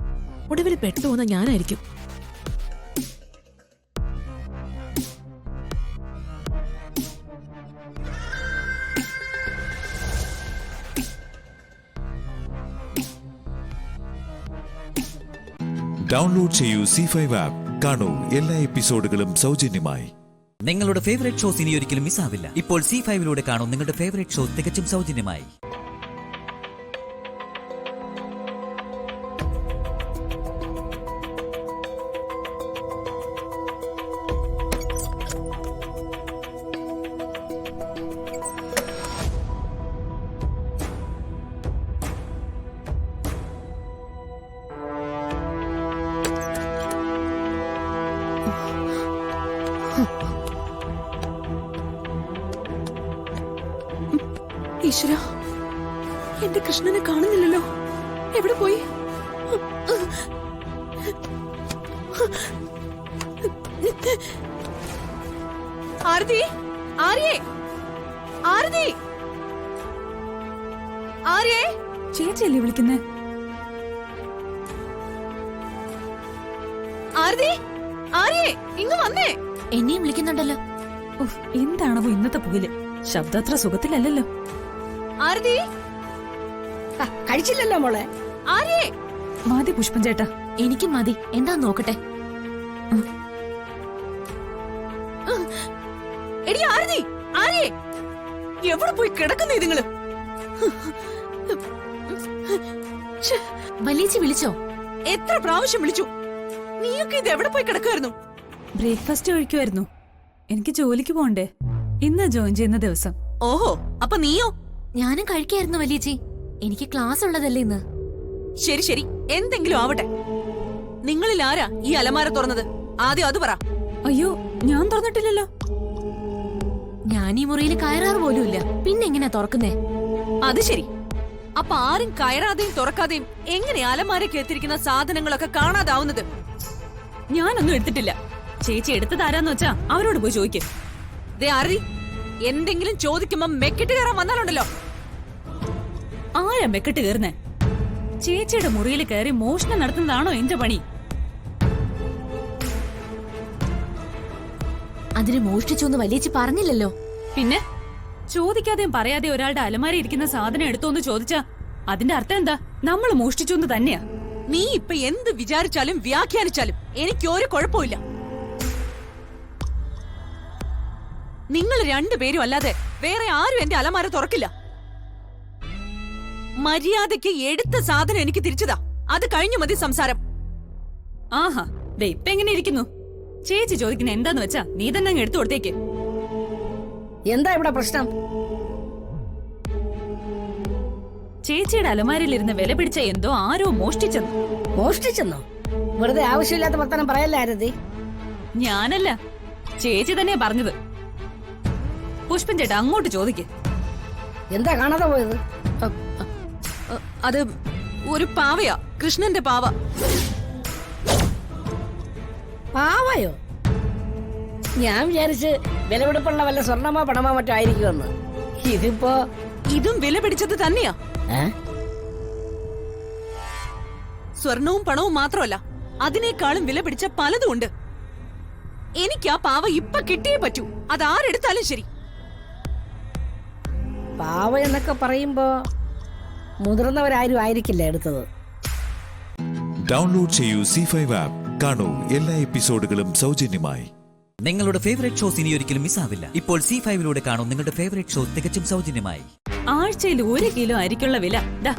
K: ഒടുവിൽ പെട്ടുപോകുന്ന ഞാനായിരിക്കും.
E: ഡൗൺലോഡ് ചെയ്യൂ C5 ആപ്പ്. കാണൂ എല്ലാ എപ്പിസോഡുകളും സൗജന്യമായി.
A: നിങ്ങളുടെ ഫേവറേറ്റ് ഷോസ് ഇനി ഒരിക്കലും മിസ്സാവില്ല. ഇപ്പോൾ C5 കാണൂ നിങ്ങളുടെ ഫേവറേറ്റ് ഷോ തികച്ചും സൗജന്യമായി.
K: ഈശ്വര, എന്റെ കൃഷ്ണനെ കാണുന്നില്ലല്ലോ. എവിടെ പോയി?
D: ആരതി, ആര്യേ, ആരതി, ആര്യേ.
H: ചേച്ചിയല്ലേ വിളിക്കുന്നേ?
D: ആരതി, ആര്യേ, ഇങ്ങ് വന്നേ.
K: എന്നെയും വിളിക്കുന്നുണ്ടല്ലോ.
H: എന്താണോ ഇന്നത്തെ പുകയില്? ശബ്ദം അത്ര സുഖത്തിലല്ലല്ലോ.
D: ആരതി,
B: കഴിച്ചില്ലല്ലോ മോളെ.
D: ആര്യേ.
H: മതി പുഷ്പം ചേട്ടാ,
K: എനിക്ക് മതി. എന്താ നോക്കട്ടെ.
D: എടി ആരതി, ആര്യേ, എവിടെ പോയി കിടക്കുന്നേ നിങ്ങള്?
K: വലിയേച്ചി വിളിച്ചോ?
D: എത്ര പ്രാവശ്യം വിളിച്ചു. നീയൊക്കെ ഇത് എവിടെ പോയി കിടക്കുമായിരുന്നു?
H: ബ്രേക്ക്ഫാസ്റ്റ് കഴിക്കുമായിരുന്നു. എനിക്ക് ജോലിക്ക് പോണ്ടേ. ഇന്ന് ജോയിൻ ചെയ്യുന്ന ദിവസം.
D: ഓഹോ, അപ്പൊ നീയോ?
K: ഞാനും കഴിക്കായിരുന്നു വലിയേച്ചി. എനിക്ക് ക്ലാസ് ഉള്ളതല്ലേ ഇന്ന്.
D: ശരി ശരി, എന്തെങ്കിലും ആവട്ടെ. നിങ്ങളിൽ ആരാ ഈ അലമാര തുറന്നത്? ആദ്യം അത് പറ.
H: അയ്യോ, ഞാൻ തുറന്നിട്ടില്ലല്ലോ.
K: ഞാൻ ഈ മുറിയിൽ കയറാറ് പോലുമില്ല. പിന്നെ എങ്ങനെയാ തുറക്കുന്നേ?
D: അത് ശരി, അപ്പൊ ആരും കയറാതെയും തുറക്കാതെയും എങ്ങനെ അലമാരയ്ക്ക് എത്തിരിക്കുന്ന സാധനങ്ങളൊക്കെ കാണാതാവുന്നത്? ഞാനൊന്നും എടുത്തിട്ടില്ല. ചേച്ചി എടുത്തതാരാന്ന് വെച്ചാ അവരോട് പോയി ചോദിക്കും. ദേ ആരി, എന്തെങ്കിലും ചോദിക്കുമ്പോ മെക്കിട്ട് കയറാൻ വന്നാലുണ്ടല്ലോ. ആരാ മെക്കിട്ട് കയറുന്നേ? ചേച്ചിയുടെ മുറിയിൽ കയറി മോഷണം നടത്തുന്നതാണോ എന്റെ പണി?
K: അതിന് മോഷ്ടിച്ചു എന്ന് വലിയേച്ചി പറഞ്ഞില്ലല്ലോ.
D: പിന്നെ ചോദിക്കാതെയും പറയാതെയും ഒരാളുടെ അലമാര ഇരിക്കുന്ന സാധനം എടുത്തോന്ന് ചോദിച്ചാ അതിന്റെ അർത്ഥം എന്താ? നമ്മൾ മോഷ്ടിച്ചു എന്ന് തന്നെയാ. നീ ഇപ്പൊ എന്ത് വിചാരിച്ചാലും വ്യാഖ്യാനിച്ചാലും എനിക്ക് ഒരു കുഴപ്പമില്ല. നിങ്ങൾ രണ്ടുപേരും അല്ലാതെ വേറെ ആരും എന്റെ അലമാര തുറക്കില്ല. മര്യാദയ്ക്ക് എടുത്ത സാധനം എനിക്ക് തിരിച്ചതാ. അത് കഴിഞ്ഞു മതി സംസാരം. ആഹാ, ദേ ഇപ്പൊ എങ്ങനെ ഇരിക്കുന്നു? ചേച്ചി ചോദിക്കുന്ന എന്താന്ന് വെച്ചാ നീ തന്നെ അങ്ങ് എടുത്തു കൊടുത്തേക്ക്.
P: എന്താ ഇവിടെ പ്രശ്നം?
D: ചേച്ചിയുടെ അലമാരയിലിരുന്ന് വില പിടിച്ച എന്തോ ആരോ മോഷ്ടിച്ചെന്നു.
P: മോഷ്ടിച്ചെന്നോ? വെറുതെ ആവശ്യമില്ലാത്ത വർത്തമാനം പറയല്ലേ ആരതി.
D: ഞാനല്ല, ചേച്ചി തന്നെയാ പറഞ്ഞത്. പുഷ്പൻ ചേട്ടാ അങ്ങോട്ട് ചോദിക്ക്.
P: എന്താ കാണാതെ പോയത്?
D: അത് ഒരു പാവയാ, കൃഷ്ണന്റെ പാവ.
P: പാവയോ? ഞാൻ വിചാരിച്ച് വിലപിടിപ്പുള്ള വല്ല സ്വർണ്ണമോ പണമോ മറ്റോ ആയിരിക്കുമെന്ന്. ഇതിപ്പോ
D: ഇതും വില പിടിച്ചത് തന്നെയാ. സ്വർണവും പണവും മാത്രമല്ല, അതിനേക്കാളും വില പിടിച്ച പലതും ഉണ്ട്. എനിക്ക് ആ പാവ ഇപ്പൊ കിട്ടിയേ പറ്റൂ. അതാരെടുത്താലും ശരി.
P: പാവ എന്നൊക്കെ പറയുമ്പോ മുതിർന്നവരാരും ആയിരിക്കില്ല എടുത്തത്.
E: ഡൗൺലോഡ് ചെയ്യൂ C5 ആപ്പ്. കാണൂ എല്ലാ എപ്പിസോഡുകളും സൗജന്യമായി.
A: നിങ്ങളുടെ ഫേവറേറ്റ് ഷോസ് ഇനി ഒരിക്കലും മിസ്സാവില്ല. ഇപ്പോൾ C5 കാണൂ നിങ്ങളുടെ ഫേവറേറ്റ് ഷോ തികച്ചും സൗജന്യമായി.
D: ആഴ്ചയിൽ 1 കിലോ അരിക്കുള്ള വില ദാ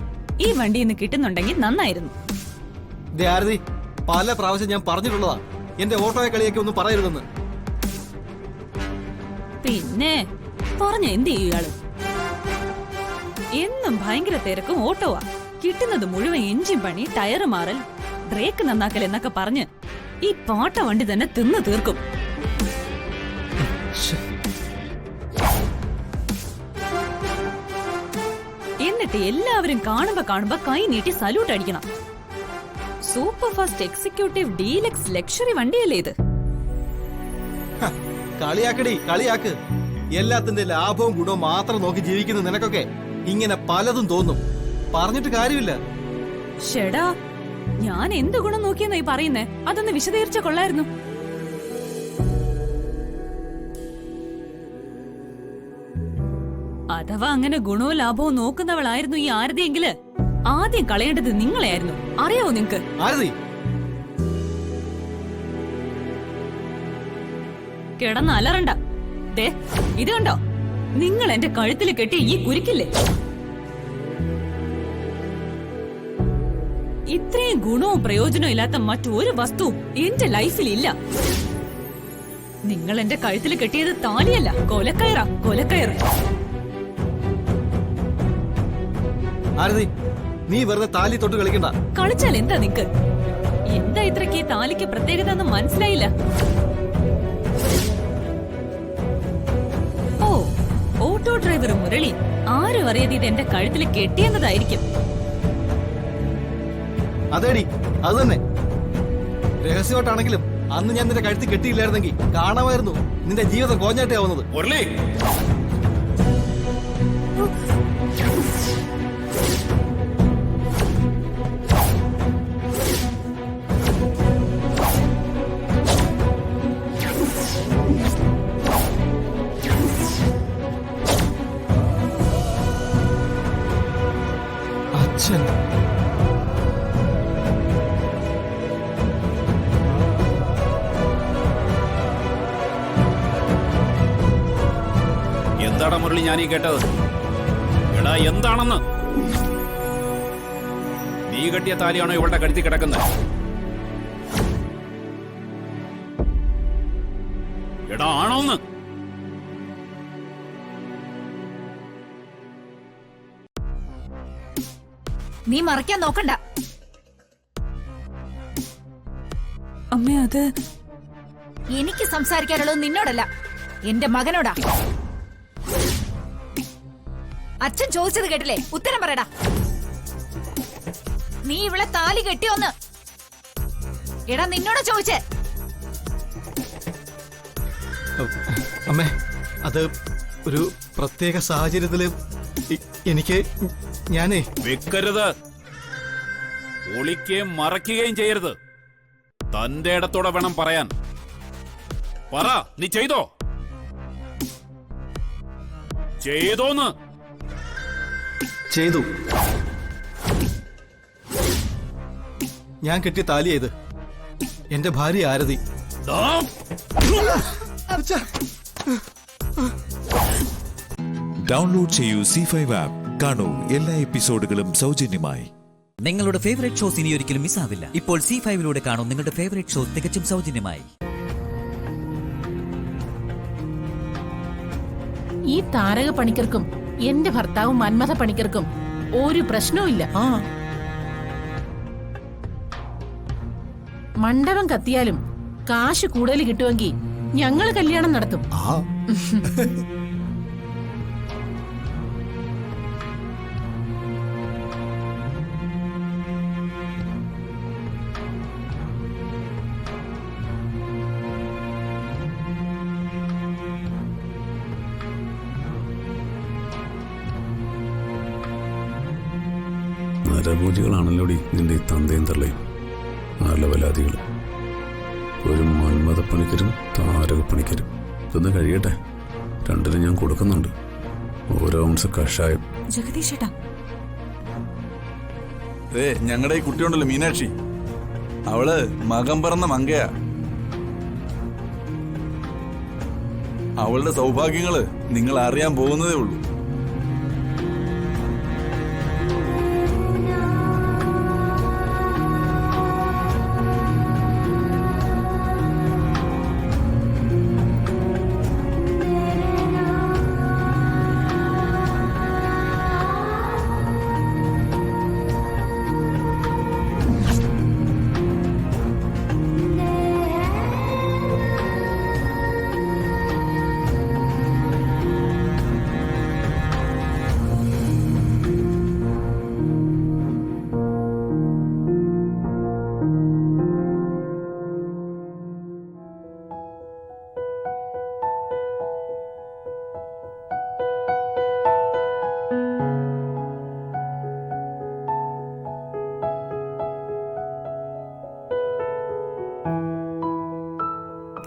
D: ഈ വണ്ടിയിൽ നിന്ന് കിട്ടുന്നുണ്ടെങ്കിൽ നന്നായിരുന്നു.
Q: പല പ്രാവശ്യം ഞാൻ പറഞ്ഞിട്ടുള്ളതാ, എന്റെ ഓട്ടോയെ കളിയൊക്കെ ഒന്നും പറയരുതെന്ന്.
D: പിന്നെ പറഞ്ഞ എന്ത് ചെയ്യുകയാള്? എന്നും ഭയങ്കര തിരക്കും ഓട്ടോവാ. കിട്ടുന്നത് മുഴുവൻ എഞ്ചിൻ പണി, ടയറ് മാറൽ, ബ്രേക്ക് നന്നാക്കൽ എന്നൊക്കെ പറഞ്ഞ് ഈ പാട്ട വണ്ടി തന്നെ തിന്നു തീർക്കും. എന്നിട്ട് എല്ലാവരും കാണുമ്പോ കൈ നീട്ടി സല്യൂട്ട് അടിക്കണം. Super fast executive deluxe luxury വണ്ടിയല്ലേ ഇത്?
Q: കളിയാക്കടി, കളിയാക്ക്. എല്ലാത്തിന്റെ ലാഭവും ഗുണവും മാത്രം നോക്കി ജീവിക്കുന്ന നിനക്കൊക്കെ ഇങ്ങനെ പലതും തോന്നും. പറഞ്ഞിട്ട് കാര്യമില്ല.
D: ഷെടാ, ഞാൻ എന്ത് ഗുണം നോക്കിയെന്നാ ഈ പറയുന്നേ? അതൊന്ന് വിശദീകരിച്ച കൊള്ളായിരുന്നു. അഥവാ അങ്ങനെ ഗുണവും ലാഭവും നോക്കുന്നവളായിരുന്നു ഈ ആരതിയെങ്കില് ആദ്യം കളയേണ്ടത് നിങ്ങളെയായിരുന്നു. അറിയാവോ നിങ്ങക്ക്? കിടന്ന് അലറണ്ട. ദേ ഇത് കണ്ടോ, നിങ്ങൾ എന്റെ കഴുത്തിൽ കെട്ടി ഈ കുരുക്കില്ലേ? ഇത്രയും ഗുണവും പ്രയോജനവും ഇല്ലാത്ത മറ്റൊരു വസ്തുവും എന്റെ ലൈഫിൽ ഇല്ല. നിങ്ങൾ എന്റെ കഴുത്തിൽ കെട്ടിയത് താലിയല്ല, കൊലക്കയറാ, കൊലക്കയറ്.
Q: നീ വെറുതെ താലി തൊട്ട് കളിക്കണ്ട.
D: കളിച്ചാൽ എന്താ നിക്ക്? എന്താ ഇത്രയ്ക്ക് ഈ താലിക്ക് പ്രത്യേകത എന്ന് മനസ്സിലായില്ല. ഓ, ഓട്ടോ ഡ്രൈവർ മുരളി ആരും അറിയാതെ ഇത് എന്റെ കഴുത്തിൽ കെട്ടിയെന്നതായിരിക്കും.
Q: അതേടി, അത് തന്നെ. രഹസ്യമായിട്ടാണെങ്കിലും അന്ന് ഞാൻ നിന്റെ കഴുത്തിൽ കെട്ടിയില്ലായിരുന്നെങ്കിൽ കാണാമായിരുന്നു നിന്റെ ജീവിതം കോഞ്ഞാട്ടയാവുന്നത്. മുരളി, അച്ഛൻ
R: എന്താടാ മുരളി ഞാനീ കേട്ടത്? എടാ എന്താണെന്ന്? നീ കെട്ടിയ താലിയാണോ ഇവളുടെ കഴുത്തി കിടക്കുന്നത്? എടാ ആണോന്ന്?
H: നീ മറയ്ക്കാൻ നോക്കണ്ട.
D: അമ്മേ, അത്
H: എനിക്ക് സംസാരിക്കാനുള്ളത് നിന്നോടല്ല, എന്റെ മകനോടാ. അച്ഛൻ ചോദിച്ചത് കേട്ടില്ലേ? ഉത്തരം പറയടാ. നീ ഇവളെ താലി കെട്ടിയോന്ന്? എടാ നിന്നോട് ചോദിച്ചേ.
Q: അമ്മേ, അത് ഒരു പ്രത്യേക സാഹചര്യത്തില് എനിക്ക് ഞാനേ
R: വെക്കരുത്, ഒളിക്കുകയും മറയ്ക്കുകയും ചെയ്യരുത്. തന്റെ ഇടത്തോടെ വേണം പറയാൻ. പറ, നീ ചെയ്തോ? ചെയ്തോന്ന്?
Q: ചെയ്തു. ഞാൻ കെട്ടിയ താലിയത് എന്റെ ഭാര്യ ആരതി.
E: ഡൗൺലോഡ് ചെയ്യൂ C5 ആപ്പ്. കാണൂ എല്ലാ എപ്പിസോഡുകളും സൗജന്യമായി.
A: നിങ്ങളുടെ ഫേവറേറ്റ് ഷോസ് ഇനി ഒരിക്കലും മിസ്സാവില്ല. ഇപ്പോൾ C5ലൂടെ കാണൂ നിങ്ങളുടെ ഫേവറേറ്റ് ഷോ തികച്ചും സൗജന്യമായി.
D: ഈ താരക പണിക്കർക്കും എന്റെ ഭർത്താവും മന്മഥ പണിക്കർക്കും ഒരു പ്രശ്നവും മണ്ഡപം കത്തിയാലും കാശ് കൂടുതൽ കിട്ടുമെങ്കിൽ ഞങ്ങൾ കല്യാണം നടത്തും.
S: നരഭോജികളാണല്ലോടി നിന്റെ തന്തയും തള്ളയും. നല്ലവലാദികൾ. ഒരു മന്മഥപ്പണിക്കരും താരകപ്പണിക്കരും. ഇതൊന്ന് കഴിയട്ടെ, രണ്ടിനും ഞാൻ കൊടുക്കുന്നുണ്ട്. ഓരോ ഔൺസ് കഷായം.
K: ജഗദീഷേട്ടാ,
T: ഞങ്ങളുടെ ഈ കുട്ടിയുണ്ടല്ലോ മീനാക്ഷി, അവള് മകം പറന്ന മങ്കയാ. അവളുടെ സൗഭാഗ്യങ്ങള് നിങ്ങൾ അറിയാൻ പോകുന്നതേ ഉള്ളൂ.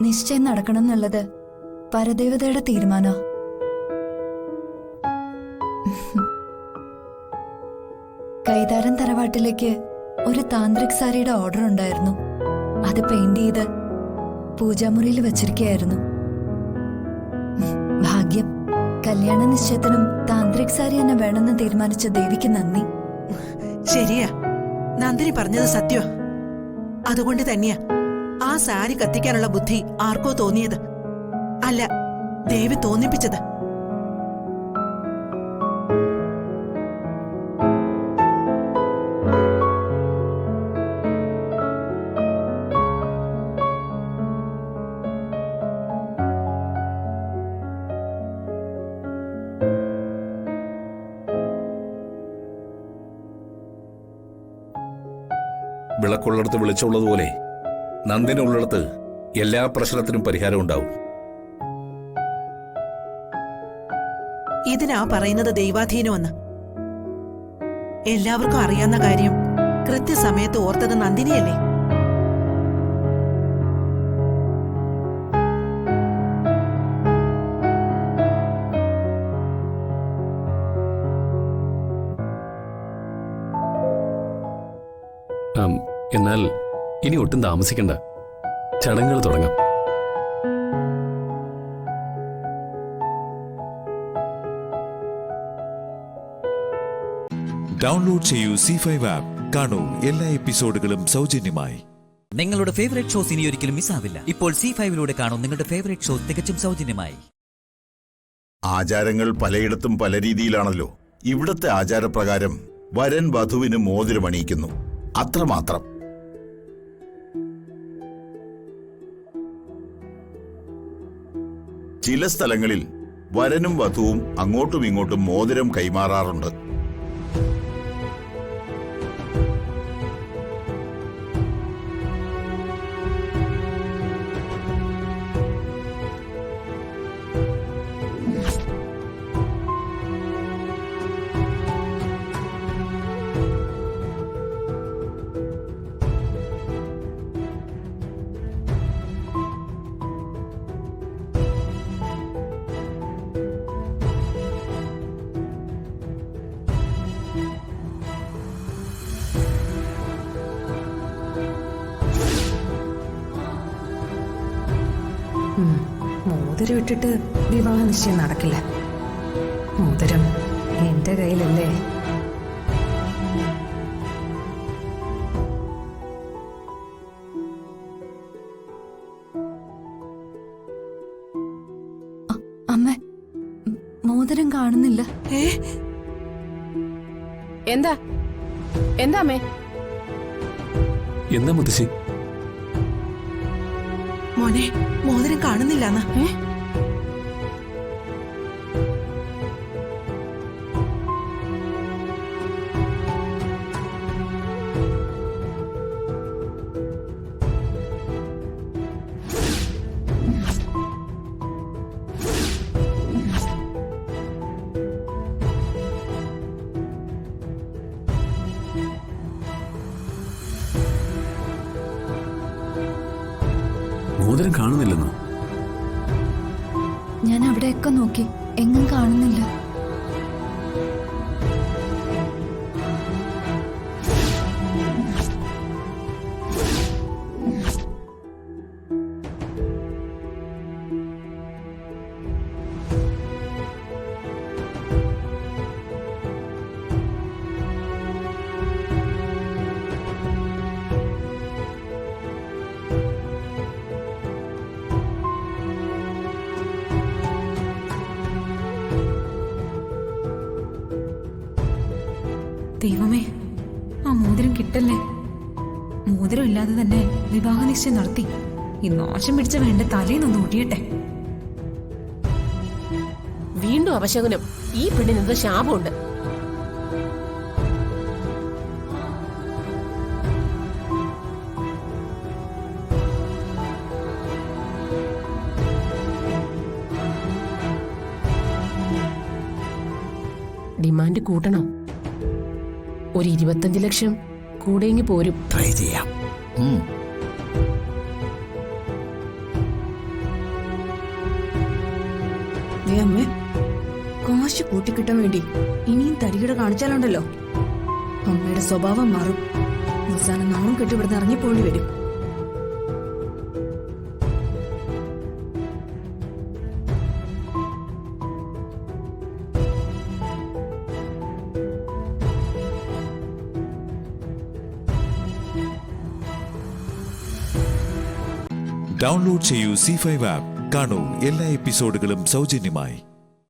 U: നിശ്ചയം നടക്കണം എന്നുള്ളത് പരദേവതയുടെ തീരുമാനോ? കൈതാരൻ തറവാട്ടിലേക്ക് ഒരു താന്ത്രിക് സാരിയുടെ ഓർഡർ ഉണ്ടായിരുന്നു. അത് പെയിന്റ് ചെയ്ത് പൂജാമുറിയിൽ വച്ചിരിക്കുകയായിരുന്നു. ഭാഗ്യം, കല്യാണ നിശ്ചയത്തിനും താന്ത്രിക് സാരി തന്നെ വേണമെന്ന് തീരുമാനിച്ച ദേവിക്ക് നന്ദി.
V: ശരിയാ, നന്ദിനി പറഞ്ഞത് സത്യം. അതുകൊണ്ട് തന്നെയാ ആ സാരി കത്തിക്കാനുള്ള ബുദ്ധി ആർക്കോ തോന്നിയത്, അല്ല ദേവി തോന്നിപ്പിച്ചത്.
G: വിളക്കുള്ളിടത്ത് വെളിച്ചമുള്ളതുപോലെ നന്ദിനുള്ളിടത്ത് എല്ലാ പ്രശ്നത്തിനും പരിഹാരം ഉണ്ടാവും.
V: ഇതിനാ പറയുന്നത് ദൈവാധീനമെന്ന്. എല്ലാവർക്കും അറിയാവുന്ന കാര്യം കൃത്യസമയത്ത് ഓർത്തത് നന്ദിനിയല്ലേ?
S: എന്നാൽ ഇനി ഒട്ടും താമസിക്കണ്ട, ചടങ്ങുകൾ തുടങ്ങാം.
E: ഡൗൺലോഡ് ചെയ്യൂ C5 ആപ്പ്. കാണൂ എല്ലാ എപ്പിസോഡുകളും സൗജന്യമായി.
A: നിങ്ങളുടെ ഫേവറേറ്റ് ഷോസ് ഇനി ഒരിക്കലും മിസ്സാവില്ല. ഇപ്പോൾ C5ലൂടെ കാണൂ നിങ്ങളുടെ ഫേവറേറ്റ് ഷോ തികച്ചും സൗജന്യമായി.
G: ആചാരങ്ങൾ പലയിടത്തും പല രീതിയിലാണല്ലോ. ഇവിടുത്തെ ആചാരപ്രകാരം വരൻ വധുവിന് മോതിരമണിയിക്കുന്നു, അത്രമാത്രം. ചില സ്ഥലങ്ങളിൽ വരനും വധുവും അങ്ങോട്ടും ഇങ്ങോട്ടും മോതിരം കൈമാറാറുണ്ട്.
B: മോതിരം ഇട്ടിട്ട് വിവാഹ നിശ്ചയം നടക്കില്ല. മോതിരം എന്റെ കയ്യിലല്ലേ.
U: അമ്മ, മോതിരം കാണുന്നില്ല.
D: എന്താ എന്താ അമ്മേ?
S: എന്താ മുത്തശ്ശി?
V: മോനെ, മോതിരം കാണുന്നില്ല.
S: മോതിരം കാണുന്നില്ലെന്നോ?
U: ഞാൻ അവിടെയൊക്കെ നോക്കി, എങ്ങും കാണുന്നില്ല.
B: ദൈവമേ, ആ മോതിരം കിട്ടല്ലേ. മോതിരം ഇല്ലാതെ തന്നെ വിവാഹ നിശ്ചയം നടത്തി. ഈ നാശം പിടിച്ച വേണ്ട തലേന്നൊന്ന് ഒടിയട്ടെ.
D: വീണ്ടും അപശകുനം. ഈ പെണ്ണിന് എന്തോ ശാപമുണ്ട്. ഡിമാൻഡ് കൂട്ടണം. ഒരു 25 ലക്ഷം കൂടെയെങ്കിൽ പോരും.
T: ട്രൈ ചെയ്യാം.
B: അമ്മേ, കാശ് കൂട്ടിക്കിട്ടാൻ വേണ്ടി ഇനിയും തരികിട കാണിച്ചാലുണ്ടല്ലോ, അമ്മയുടെ സ്വഭാവം മാറും. അവസാനം നാളും കെട്ടിവിടുന്ന് ഇറങ്ങിപ്പോണ്ടി വരും.
E: ഡൗൺലോഡ് ചെയ്യൂ C5 ആപ്പ്. കാണൂ എല്ലാ എപ്പിസോഡുകളും സൗജന്യമായി.